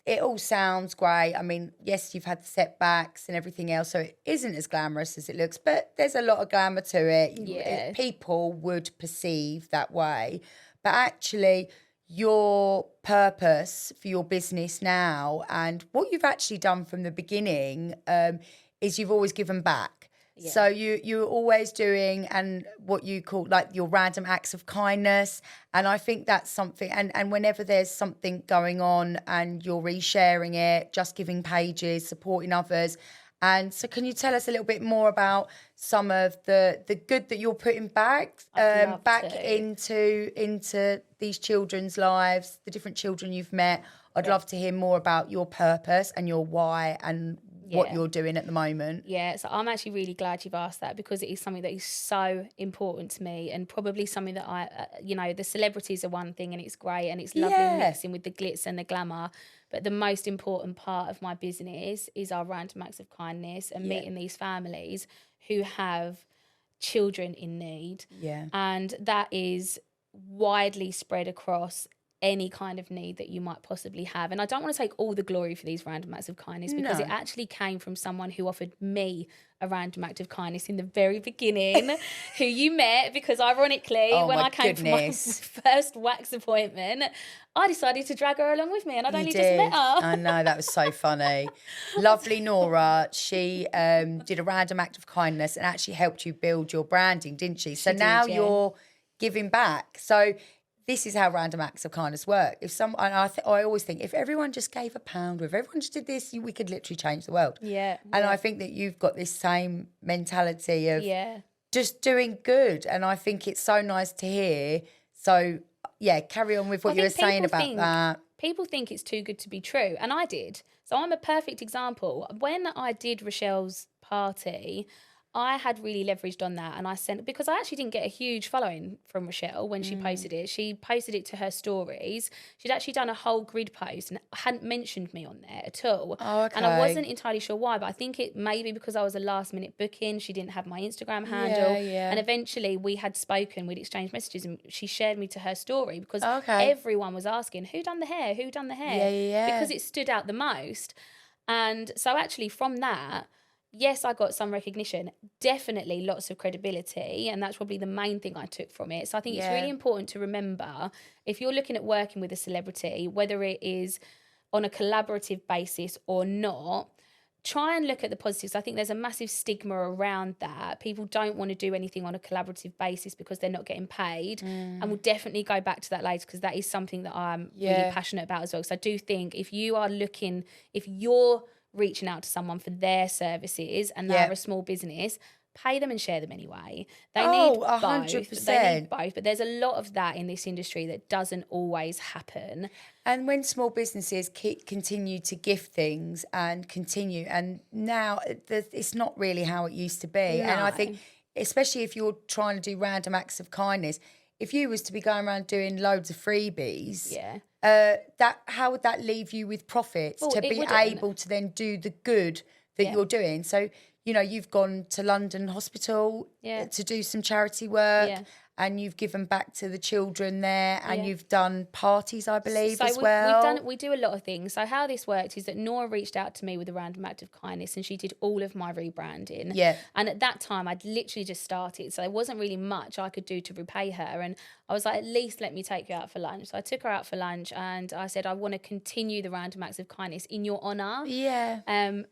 A: it all sounds great. I mean, yes, you've had the setbacks and everything else, so it isn't as glamorous as it looks, but there's a lot of glamour to it.
B: Yeah.
A: People would perceive that way. But actually, your purpose for your business now and what you've actually done from the beginning is you've always given back. Yeah. So you're always doing and what you call like your random acts of kindness. And I think that's something, and whenever there's something going on and you're resharing it, just giving pages, supporting others. And so can you tell us a little bit more about some of the good that you're putting back into these children's lives, the different children you've met? I'd love to hear more about your purpose and your why and what you're doing at the moment.
B: Yeah, so I'm actually really glad you've asked that, because it is something that is so important to me, and probably something that I, you know, the celebrities are one thing and it's great and it's lovely mixing with the glitz and the glamour, but the most important part of my business is our random acts of kindness and meeting these families who have children in need. Yeah. And that is widely spread across any kind of need that you might possibly have. And I don't want to take all the glory for these random acts of kindness, because it actually came from someone who offered me a random act of kindness in the very beginning, who you met because ironically, when I came for my first wax appointment, I decided to drag her along with me, and I'd only just met her.
A: I know, that was so funny. Lovely Nora, she did a random act of kindness and actually helped you build your branding, didn't she? So now you're giving back. So this is how random acts of kindness work. I always think if everyone just gave £1, or if everyone just did this, we could literally change the world.
B: Yeah.
A: And I think that you've got this same mentality of just doing good. And I think it's so nice to hear. So, carry on with what you were saying about that.
B: People think it's too good to be true. And I did. So I'm a perfect example. When I did Rochelle's party, I had really leveraged on that, and I sent, because I actually didn't get a huge following from Rochelle when she posted it. She posted it to her stories. She'd actually done a whole grid post and hadn't mentioned me on there at all.
A: Oh, okay.
B: And I wasn't entirely sure why, but I think it maybe because I was a last minute booking. She didn't have my Instagram handle. And eventually we had spoken, we'd exchanged messages, and she shared me to her story because everyone was asking, who done the hair? Who done the hair? Because it stood out the most. And so actually from that, yes, I got some recognition, definitely lots of credibility, and that's probably the main thing I took from it. So I think it's really important to remember, if you're looking at working with a celebrity, whether it is on a collaborative basis or not, try and look at the positives. I think there's a massive stigma around that. People don't want to do anything on a collaborative basis because they're not getting paid. And we'll definitely go back to that later, because that is something that I'm really passionate about as well. So I do think if you're reaching out to someone for their services and they're a small business, pay them and share them anyway. They need both.
A: 100%.
B: They need both, but there's a lot of that in this industry that doesn't always happen.
A: And when small businesses continue to gift things and now it's not really how it used to be.
B: No.
A: And I think, especially if you're trying to do random acts of kindness, if you was to be going around doing loads of freebies, how would that leave you with profits to be able to then do the good that
B: Yeah.
A: you're doing. So, you know, you've gone to London Hospital
B: Yeah.
A: to do some charity work,
B: Yeah.
A: and you've given back to the children there, and
B: Yeah.
A: you've done parties, I believe,
B: So
A: as
B: we've
A: well.
B: we do a lot of things. So how this worked is that Nora reached out to me with a random act of kindness, and she did all of my rebranding.
A: Yeah.
B: And at that time, I'd literally just started, so there wasn't really much I could do to repay her. And I was like, at least let me take you out for lunch. So I took her out for lunch, and I said, I want to continue the random acts of kindness in your honour.
A: Yeah.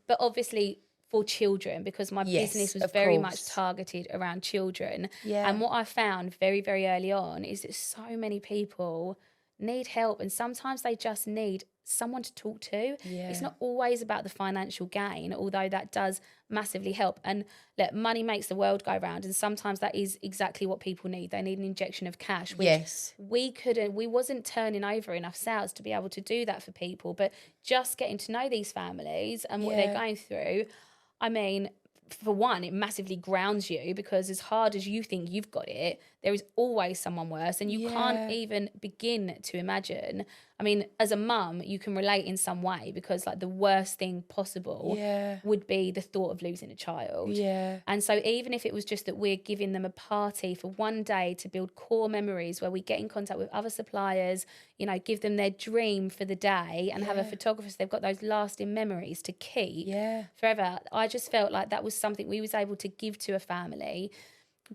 B: But obviously for children, because my
A: Yes,
B: business was
A: of
B: very
A: course.
B: much targeted around children.
A: Yeah.
B: And what I found very, very early on is that so many people need help, and sometimes they just need someone to talk to.
A: Yeah.
B: It's not always about the financial gain, although that does massively help. And look, money makes the world go round, and sometimes that is exactly what people need. They need an injection of cash, which
A: Yes.
B: we wasn't turning over enough sales to be able to do that for people. But just getting to know these families and what they're
A: Yeah.
B: going through, I mean, for one, it massively grounds you, because as hard as you think you've got it, there is always someone worse, and you can't
A: Yeah.
B: even begin to imagine. I mean, as a mum, you can relate in some way, because like the worst thing possible
A: Yeah.
B: would be the thought of losing a child.
A: Yeah.
B: And so even if it was just that we're giving them a party for one day to build core memories, where we get in contact with other suppliers, you know, give them their dream for the day, and have a
A: Yeah.
B: photographer so they've got those lasting memories to keep
A: Yeah.
B: forever. I just felt like that was something we was able to give to a family.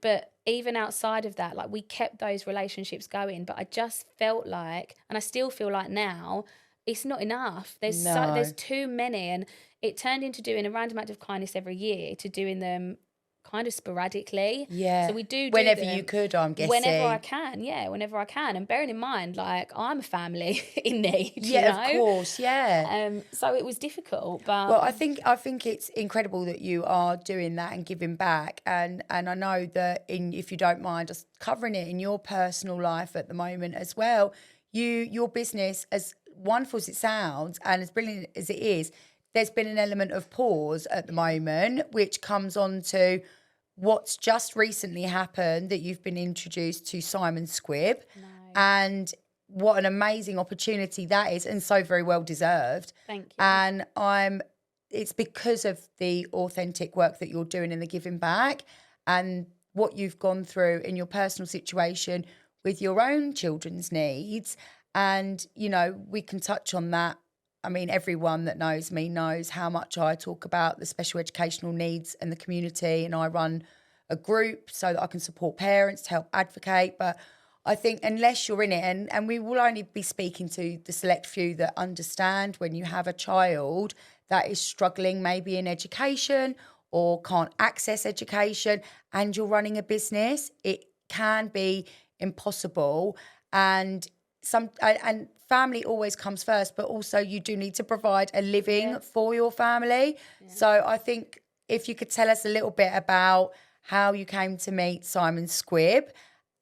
B: But even outside of that, like, we kept those relationships going. But I just felt like, and I still feel like now, it's not enough.
A: No.
B: There's too many, and it turned into doing a random act of kindness every year to doing them kind of sporadically.
A: Yeah.
B: So we do
A: whenever
B: them
A: you could, I'm guessing.
B: whenever I can. Yeah, whenever I can. And bearing in mind, like, I'm a family in need.
A: Yeah,
B: you
A: of
B: know?
A: course. Yeah.
B: So it was difficult, but
A: Well, I think it's incredible that you are doing that and giving back, and I know that if you don't mind us covering it in your personal life at the moment as well, your business, as wonderful as it sounds and as brilliant as it is, there's been an element of pause at the moment, which comes on to what's just recently happened, that you've been introduced to Simon Squibb, and what an amazing opportunity that is, and so very well deserved.
B: Thank you.
A: And it's because of the authentic work that you're doing in the giving back, and what you've gone through in your personal situation with your own children's needs. And, you know, we can touch on that. I mean, everyone that knows me knows how much I talk about the special educational needs in the community, and I run a group so that I can support parents to help advocate. But I think unless you're in it, and we will only be speaking to the select few that understand when you have a child that is struggling maybe in education or can't access education, and you're running a business, it can be impossible. And family always comes first, but also you do need to provide a living for your family. So I think if you could tell us a little bit about how you came to meet Simon Squibb,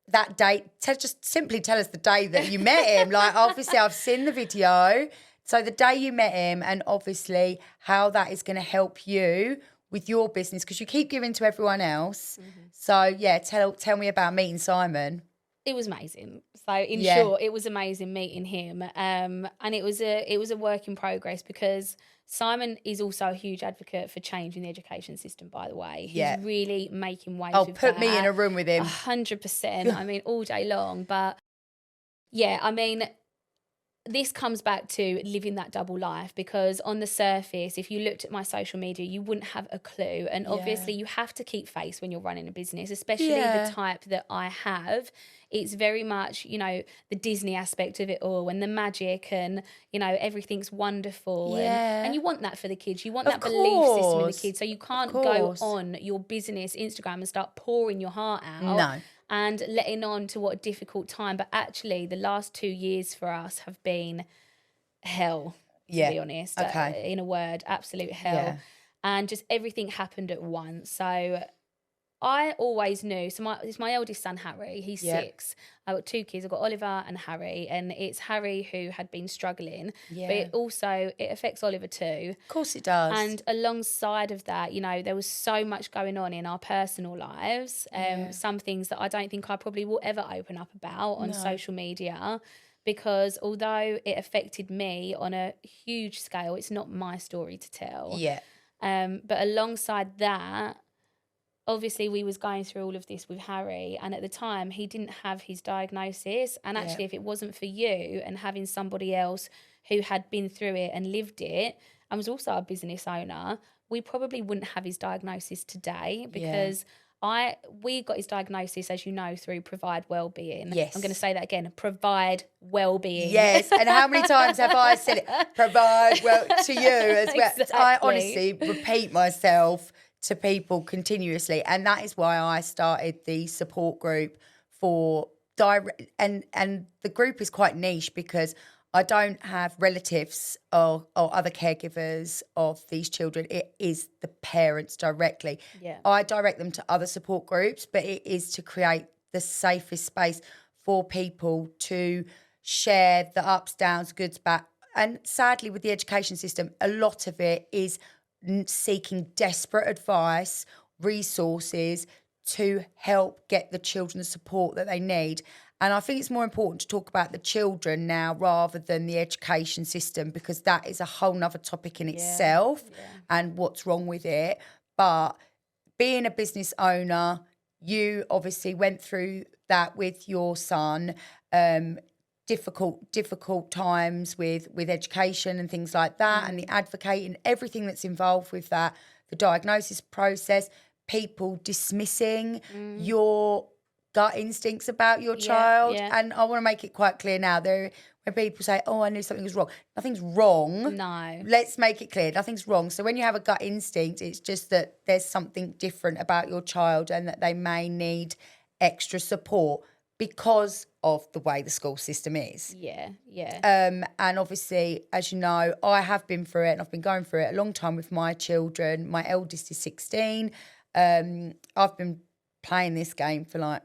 A: that date, just simply tell us the day that you met him. Like, obviously I've seen the video, so the day you met him, and obviously how that is going to help you with your business, because you keep giving to everyone else. So yeah, tell me about meeting Simon.
B: It was amazing. So in short, it was amazing meeting him. And it was a work in progress, because Simon is also a huge advocate for change in the education system, by the way. He's really making waves with
A: put
B: that.
A: me in a room with him.
B: 100%. I mean, all day long. But yeah, I mean, this comes back to living that double life, because on the surface, if you looked at my social media, you wouldn't have a clue. And obviously you have to keep face when you're running a business, especially the type that I have. It's very much, you know, the Disney aspect of it all, and the magic, and, you know, everything's wonderful. And you want that for the kids. You want that belief system in the kids. So you can't go on your business Instagram and start pouring your heart out.
A: No.
B: And letting on to what a difficult time. But actually, the last 2 years for us have been hell, to be honest. In a word, absolute hell.
A: Yeah.
B: And just everything happened at once. So I always knew. So it's my eldest son, Harry. He's 6. I've got 2 kids. I've got Oliver and Harry. And it's Harry who had been struggling.
A: Yeah.
B: But it affects Oliver too.
A: Of course it does.
B: And alongside of that, you know, there was so much going on in our personal lives. Some things that I don't think I probably will ever open up about on social media, because although it affected me on a huge scale, it's not my story to tell.
A: Yeah.
B: But alongside that, obviously we was going through all of this with Harry, and at the time he didn't have his diagnosis, and actually if it wasn't for you and having somebody else who had been through it and lived it and was also a business owner, we probably wouldn't have his diagnosis today, because we got his diagnosis, as you know, through Provide Wellbeing.
A: Yes.
B: I'm going to say that again, Provide Wellbeing.
A: Yes, and how many times have I said it? Provide well to you as well.
B: Exactly.
A: I honestly repeat myself to people continuously, and that is why I started the support group for direct. And the group is quite niche because I don't have relatives or other caregivers of these children. It is the parents directly.
B: Yeah.
A: I direct them to other support groups, but it is to create the safest space for people to share the ups, downs, goods, bad. And sadly, with the education system, a lot of it is seeking desperate advice, resources to help get the children the support that they need. And I think it's more important to talk about the children now rather than the education system, because that is a whole nother topic in itself and what's wrong with it. But being a business owner, you obviously went through that with your son, difficult times with education and things like that, and the advocating, everything that's involved with that, the diagnosis process, people dismissing your gut instincts about your child. And I want to make it quite clear now, when people say, oh, I knew something was wrong, nothing's wrong.
B: No.
A: Let's make it clear, nothing's wrong. So when you have a gut instinct, it's just that there's something different about your child and that they may need extra support because of the way the school system is. And obviously, as you know, I have been through it, and I've been going through it a long time with my children. My eldest is 16. I've been playing this game for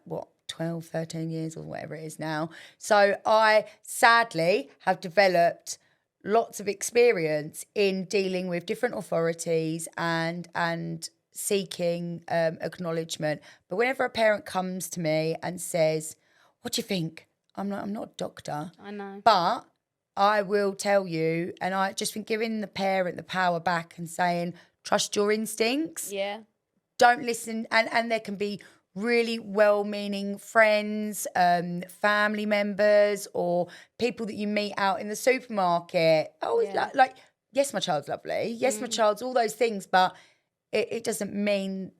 A: 12, 13 years or whatever it is now. So I sadly have developed lots of experience in dealing with different authorities and seeking acknowledgement. But whenever a parent comes to me and says, what do you think? I'm not a doctor.
B: I know.
A: But I will tell you, and I just think giving the parent the power back and saying, trust your instincts.
B: Yeah.
A: Don't listen. And there can be really well-meaning friends, family members, or people that you meet out in the supermarket. Yes, my child's lovely. Yes, my child's all those things, but it doesn't mean,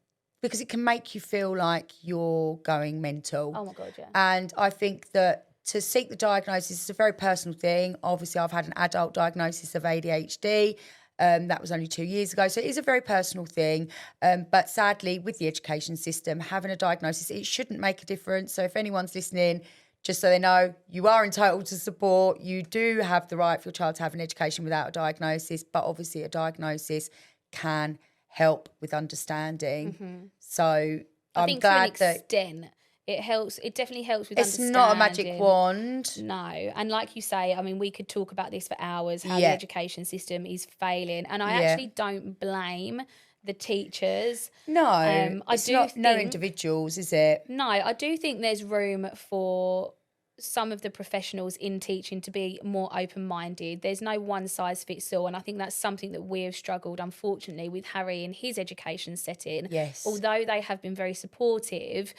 A: because it can make you feel like you're going mental.
B: Oh my God, yeah.
A: And I think that to seek the diagnosis is a very personal thing. Obviously, I've had an adult diagnosis of ADHD. That was only 2 years ago. So it is a very personal thing. But sadly, with the education system, having a diagnosis, it shouldn't make a difference. So if anyone's listening, just so they know, you are entitled to support. You do have the right for your child to have an education without a diagnosis. But obviously, a diagnosis can help with understanding. So I'm glad
B: to an extent, it helps. It definitely helps with
A: it's
B: understanding.
A: not a magic wand.
B: No. And like you say, I mean, we could talk about this for hours, how the education system is failing. And I actually don't blame the teachers.
A: No,
B: it's
A: no individuals, is it?
B: No, I do think there's room for some of the professionals in teaching to be more open-minded. There's no one size fits all, and I think that's something that we have struggled, unfortunately, with Harry in his education setting.
A: Yes.
B: Although they have been very supportive,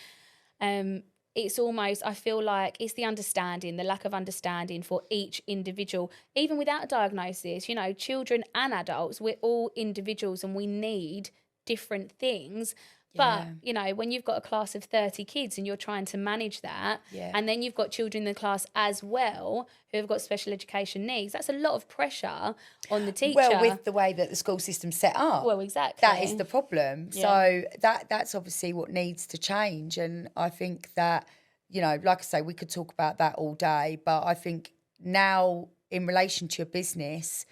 B: it's almost, I feel like it's the understanding, the lack of understanding for each individual, even without a diagnosis. You know, children and adults, we're all individuals and we need different things. But, you know, when you've got a class of 30 kids and you're trying to manage that, and then you've got children in the class as well who have got special education needs, that's a lot of pressure on the teacher.
A: Well, with the way that the school system's set up.
B: Well, exactly.
A: That is the problem.
B: Yeah.
A: So that's obviously what needs to change. And I think that, you know, like I say, we could talk about that all day. But I think now, in relation to your business,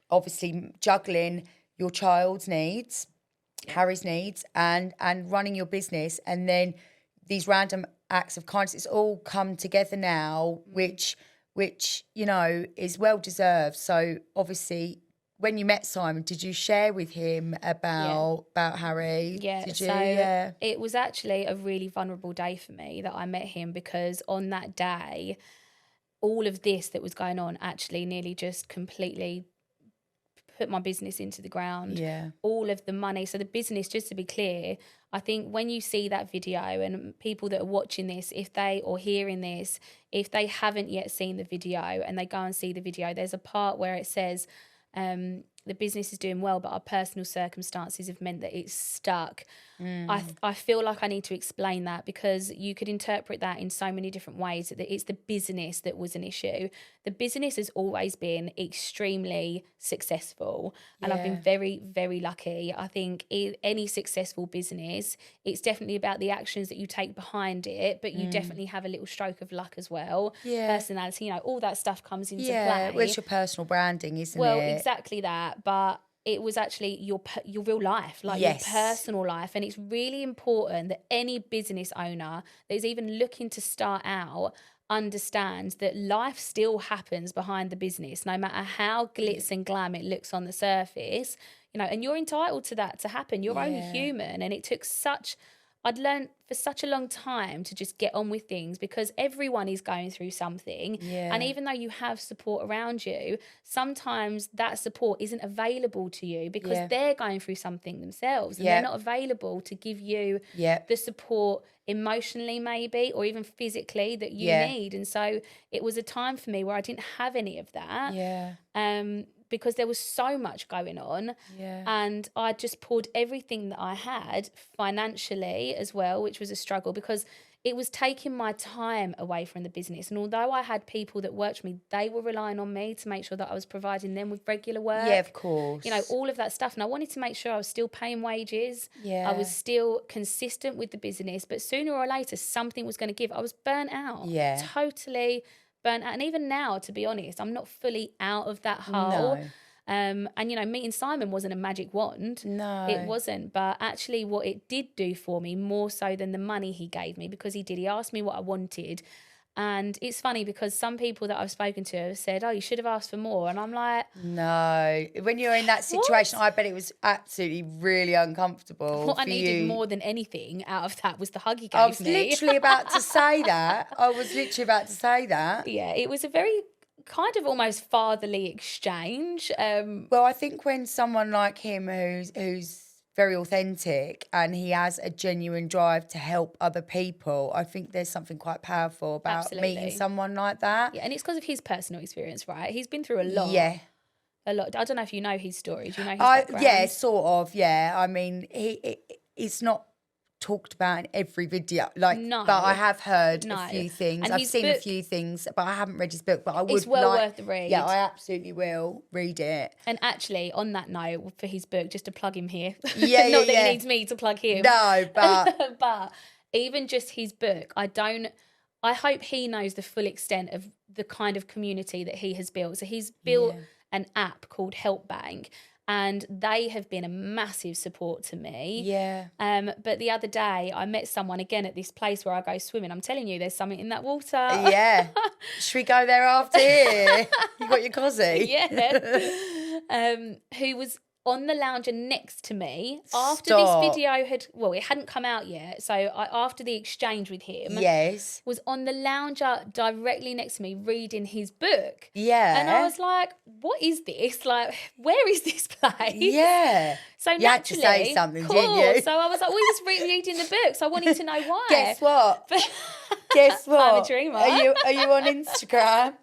A: obviously juggling your child's needs, Harry's needs, and running your business, and then these random acts of kindness, it's all come together now, which you know is well deserved. So obviously, when you met Simon, did you share with him about Harry?
B: Yeah.
A: Did you?
B: So it was actually a really vulnerable day for me that I met him, because on that day, all of this that was going on actually nearly just completely put my business into the ground.
A: Yeah.
B: All of the money. So the business, just to be clear, I think when you see that video, and people that are watching this, or hearing this, if they haven't yet seen the video and they go and see the video, there's a part where it says, the business is doing well, but our personal circumstances have meant that it's stuck. I feel like I need to explain that, because you could interpret that in so many different ways, that it's the business that was an issue. The business has always been extremely successful, and I've been very, very lucky. I think any successful business, it's definitely about the actions that you take behind it, but you definitely have a little stroke of luck as well. Personality, you know, all that stuff comes into play.
A: Well, it's your personal branding, isn't it?
B: Well, exactly that. But it was actually your real life, like your personal life. And it's really important that any business owner that is even looking to start out understands that life still happens behind the business, no matter how glitz and glam it looks on the surface, you know, and you're entitled to that to happen. You're only human. And it took I'd learned for such a long time to just get on with things, because everyone is going through something. And even though you have support around you, sometimes that support isn't available to you because they're going through something themselves, and they're not available to give you the support emotionally, maybe, or even physically that you need. And so it was a time for me where I didn't have any of that. Because there was so much going on, and I just poured everything that I had financially as well, which was a struggle because it was taking my time away from the business. And although I had people that worked for me, they were relying on me to make sure that I was providing them with regular work.
A: Yeah, of course.
B: You know, all of that stuff. And I wanted to make sure I was still paying wages. I was still consistent with the business, but sooner or later something was going to give. I was burnt out. Totally burnt out. And even now, to be honest, I'm not fully out of that hole.
A: No.
B: And, you know, meeting Simon wasn't a magic wand.
A: No.
B: It wasn't. But actually what it did do for me, more so than the money he gave me, because he asked me what I wanted. And it's funny because some people that I've spoken to have said, oh, you should have asked for more. And I'm like...
A: No. When you're in that situation, I bet it was absolutely really uncomfortable.
B: What I needed more than anything out of that was the hug he gave me.
A: I was literally about to say that.
B: Yeah, it was a very kind of almost fatherly exchange.
A: Well, I think when someone like him who's very authentic and he has a genuine drive to help other people, I think there's something quite powerful about meeting someone like that.
B: Yeah, and it's because of his personal experience, right? He's been through a lot. A lot. I don't know if you know his story. Do you know his background?
A: Yeah, sort of, yeah. I mean, it's not talked about in every video, but I have heard a few things. And I've seen a few things, but I haven't read his book. But I would.
B: It's well worth the read.
A: Yeah, I absolutely will read it.
B: And actually, on that note, for his book, just to plug him here. Not that he needs me to plug him.
A: No, but
B: but even just his book, I hope he knows the full extent of the kind of community that he has built. So he's built an app called Help Bank, and they have been a massive support to me. But the other day, I met someone again at this place where I go swimming. I'm telling you, there's something in that water.
A: Yeah. Should we go there after here? You got your cosy?
B: Yeah. Who was on the lounger next to me after this video it hadn't come out yet. So after the exchange with him, was on the lounger directly next to me reading his book. And I was like, what is this? Like, where is this place? So
A: you had to say something, didn't you?
B: So I was like, we was reading the book, so I wanted to know why.
A: Guess what? Guess what?
B: I'm a dreamer.
A: Are you on Instagram?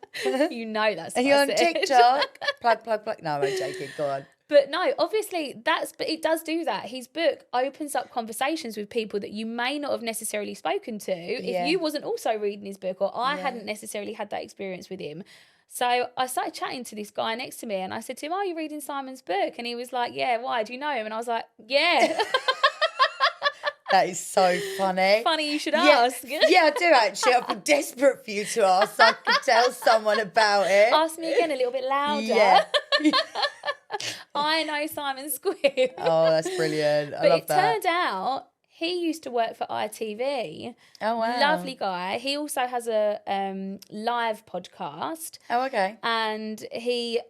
B: You know that's
A: what Are you on TikTok? Plug. No, I'm joking. Go on.
B: But no, obviously but it does do that. His book opens up conversations with people that you may not have necessarily spoken to if you wasn't also reading his book, or I hadn't necessarily had that experience with him. So I started chatting to this guy next to me, and I said to him, "Oh, you're reading Simon's book?" And he was like, "Yeah, why? Do you know him?" And I was like, "Yeah."
A: That is so funny.
B: Funny you should ask.
A: Yeah, I do actually. I've been desperate for you to ask so I could tell someone about it.
B: Ask me again a little bit louder.
A: Yeah.
B: I know Simon Squibb.
A: Oh, that's brilliant. I love that.
B: But it turned out He used to work for ITV.
A: Oh, wow.
B: Lovely guy. He also has a live podcast.
A: Oh, okay.
B: And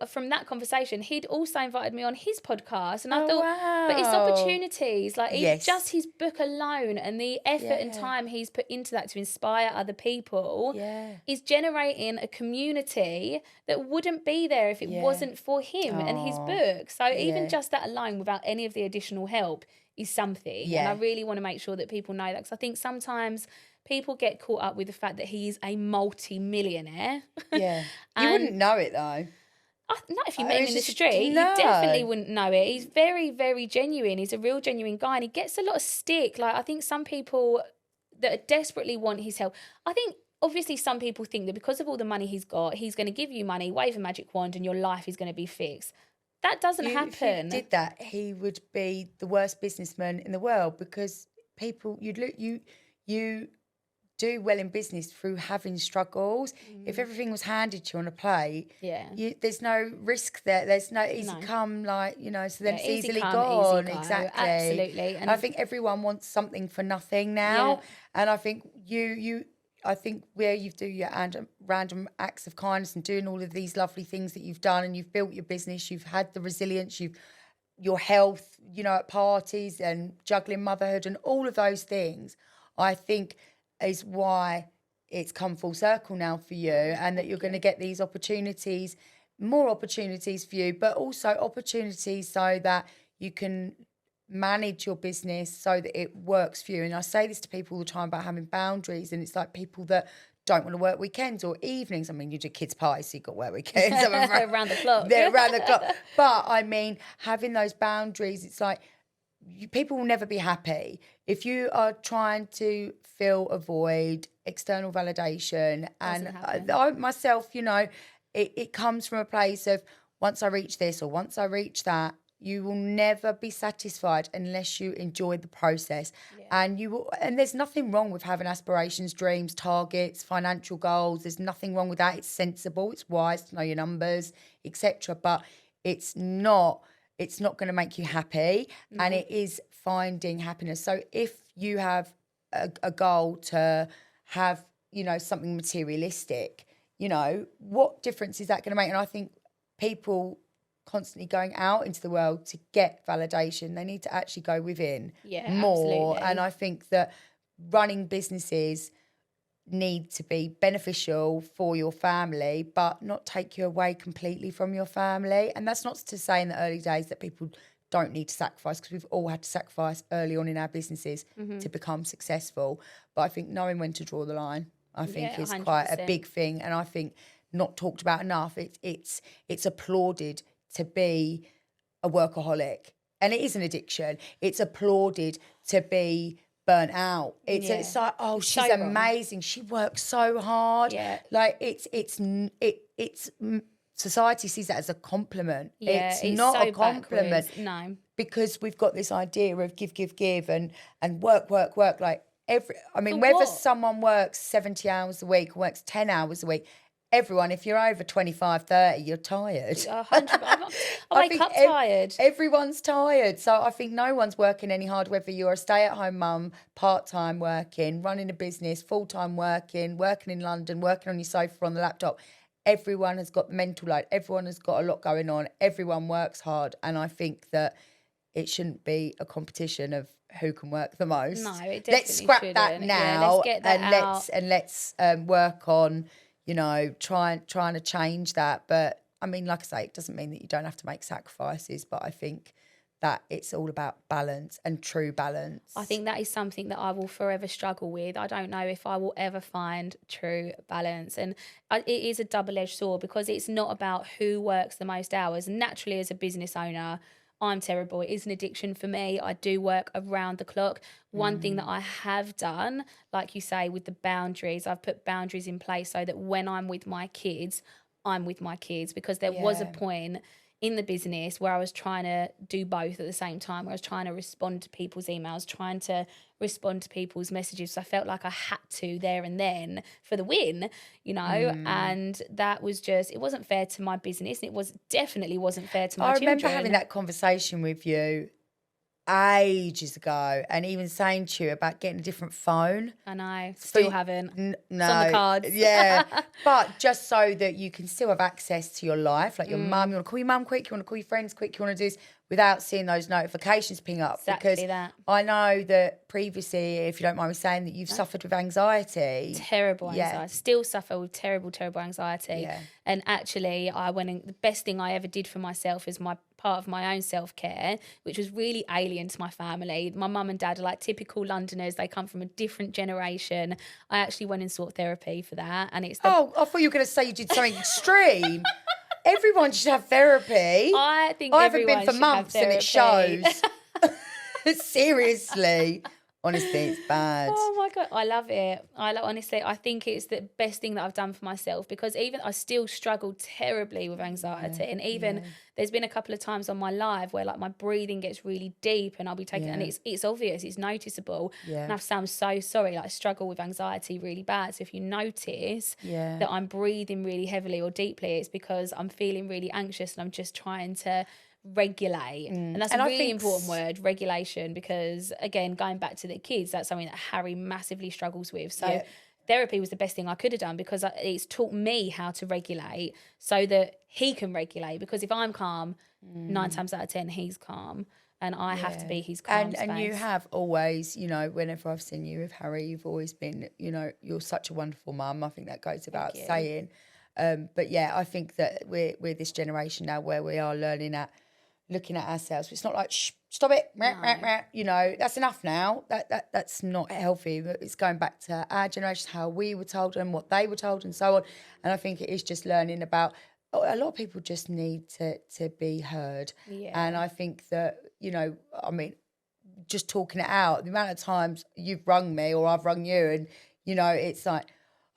B: from that conversation, he'd also invited me on his podcast. And I thought,
A: wow.
B: but it's opportunities. Like,
A: Yes.
B: just his book alone and the effort and time he's put into that to inspire other people is generating a community that wouldn't be there if it wasn't for him and his book. So even just that alone, without any of the additional help, is something. And I really want to make sure that people know that, because I think sometimes people get caught up with the fact that he is a multi-millionaire.
A: Yeah. You wouldn't know it, though.
B: Not if you met him in the street, you definitely wouldn't know it. He's very, very genuine. He's a real genuine guy, and he gets a lot of stick. Like, I think some people that desperately want his help, I think obviously some people think that because of all the money he's got, he's going to give you money, wave a magic wand, and your life is going to be fixed. That doesn't happen.
A: If he did that, he would be the worst businessman in the world, because people, you do well in business through having struggles. If everything was handed to you on a plate, there's no risk there. There's no easy come, like, so then it's easily gone. Exactly.
B: Absolutely.
A: And I think everyone wants something for nothing now. And I think I think where you do your random acts of kindness and doing all of these lovely things that you've done, and you've built your business, you've had the resilience, your health, at parties and juggling motherhood and all of those things, I think is why it's come full circle now for you, and that you're going to get these opportunities, more opportunities for you, but also opportunities so that you can manage your business so that it works for you. And I say this to people all the time about having boundaries, and it's like people that don't want to work weekends or evenings. I mean, you do kids' parties, so you've got to work weekends.
B: Around the clock.
A: They're around the clock. But I mean, having those boundaries, it's like people will never be happy if you are trying to fill a void, external validation. And I myself, it comes from a place of, once I reach this or once I reach that, you will never be satisfied unless you enjoy the process. And there's nothing wrong with having aspirations, dreams, targets, financial goals. There's nothing wrong with that. It's sensible, it's wise to know your numbers, etc. But it's not going to make you happy, and it is finding happiness. So if you have a goal to have, something materialistic, what difference is that going to make? And I think people constantly going out into the world to get validation, they need to actually go within more. Absolutely. And I think that running businesses need to be beneficial for your family, but not take you away completely from your family. And that's not to say in the early days that people don't need to sacrifice, because we've all had to sacrifice early on in our businesses to become successful. But I think knowing when to draw the line, I think is 100%. Quite a big thing. And I think not talked about enough. It's applauded to be a workaholic, and it is an addiction. It's applauded to be burnt out. It's like, oh, she's so amazing. She works so hard. Yeah. Like it's society sees that as a compliment. Yeah, it's not so a compliment. Backwards. No. Because we've got this idea of give and work. Like whether someone works 70 hours a week or works 10 hours a week, everyone, if you're over 25, 30, you're tired.
B: 100. I wake up tired.
A: Everyone's tired. So I think no one's working any hard, whether you're a stay-at-home mum, part-time working, running a business, full-time working in London, working on your sofa on the laptop. Everyone has got the mental load. Everyone has got a lot going on. Everyone works hard. And I think that it shouldn't be a competition of who can work the most.
B: No, it definitely
A: Let's scrap
B: shouldn't.
A: that now,
B: let's get that out.
A: Let's work on, trying to change that. But I mean, like I say, it doesn't mean that you don't have to make sacrifices, but I think that it's all about balance and true balance.
B: I think that is something that I will forever struggle with. I don't know if I will ever find true balance. And it is a double-edged sword, because it's not about who works the most hours. Naturally, as a business owner, I'm terrible. It is an addiction for me. I do work around the clock. One thing that I have done, like you say, with the boundaries, I've put boundaries in place so that when I'm with my kids, I'm with my kids, because there was a point in the business where I was trying to do both at the same time, where I was trying to respond to people's emails, trying to respond to people's messages. So I felt like I had to there and then for the win, and that was just, it wasn't fair to my business, and it definitely wasn't fair to my children.
A: I remember having that conversation with you ages ago, and even saying to you about getting a different phone.
B: I know. Still haven't.
A: No.
B: It's on the cards.
A: Yeah. But just so that you can still have access to your life, like your mum, you want to call your mum quick, you want to call your friends quick, you want to do this without seeing those notifications ping up.
B: Exactly
A: because
B: that.
A: I know that previously, if you don't mind me saying, that you've suffered with anxiety.
B: Terrible anxiety.
A: Yeah.
B: Still suffer with terrible anxiety.
A: Yeah.
B: And actually, the best thing I ever did for myself is my part of my own self-care, which was really alien to my family. My mum and dad are like typical Londoners. They come from a different generation. I actually went and sought therapy for that. And it's
A: Oh, I thought you were going to say you did something extreme. Everyone should have therapy.
B: I think
A: I haven't been
B: everyone
A: for
B: should
A: months
B: have
A: and it
B: therapy.
A: shows. Seriously. Honestly, it's bad.
B: Oh my God, I love it. Honestly, I think it's the best thing that I've done for myself, because even I still struggle terribly with anxiety. And even there's been a couple of times on my live where like my breathing gets really deep and I'll be taking, and it's obvious, it's noticeable.
A: Yeah.
B: And I'm so sorry, like I struggle with anxiety really bad. So if you notice that I'm breathing really heavily or deeply, it's because I'm feeling really anxious and I'm just trying to regulate. And that's a really important word, regulation, because again, going back to the kids, that's something that Harry massively struggles with. So therapy was the best thing I could have done, because it's taught me how to regulate so that he can regulate, because if I'm calm 9 times out of 10 he's calm, and I have to be his calm space.
A: And you have always, you know, whenever I've seen you with Harry, you've always been, you know, you're such a wonderful mum. I think that goes without saying. But yeah, I think that we're this generation now where we are looking at ourselves. It's not like, shh, stop it, you know, that's enough now. That's not healthy. It's going back to our generation, how we were told and what they were told and so on. And I think it is just learning about, a lot of people just need to be heard. Yeah. And I think that, you know, I mean, just talking it out, the amount of times you've rung me or I've rung you and, you know, it's like,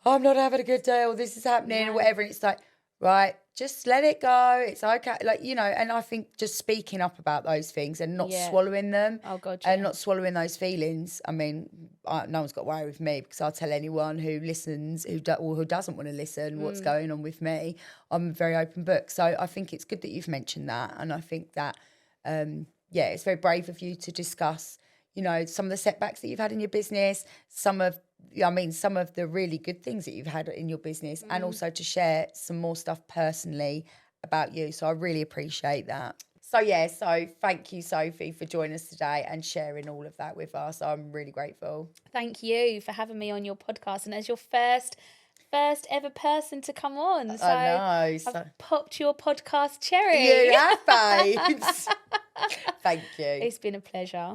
A: oh, I'm not having a good day or this is happening or whatever. And it's like, right, just let it go. It's okay. Like, you know, and I think just speaking up about those things and not swallowing them.
B: Oh, God,
A: and not swallowing those feelings. I mean, no one's got to worry with me, because I'll tell anyone who listens, who doesn't want to listen, what's going on with me. I'm a very open book. So I think it's good that you've mentioned that. And I think that, it's very brave of you to discuss, you know, some of the setbacks that you've had in your business, some of the really good things that you've had in your business, and also to share some more stuff personally about you. So I really appreciate that. So thank you, Sophie, for joining us today and sharing all of that with us. I'm really grateful.
B: Thank you for having me on your podcast, and as your first ever person to come on. So
A: I know.
B: I've popped your podcast cherry.
A: You have, babes. Thank you.
B: It's been a pleasure.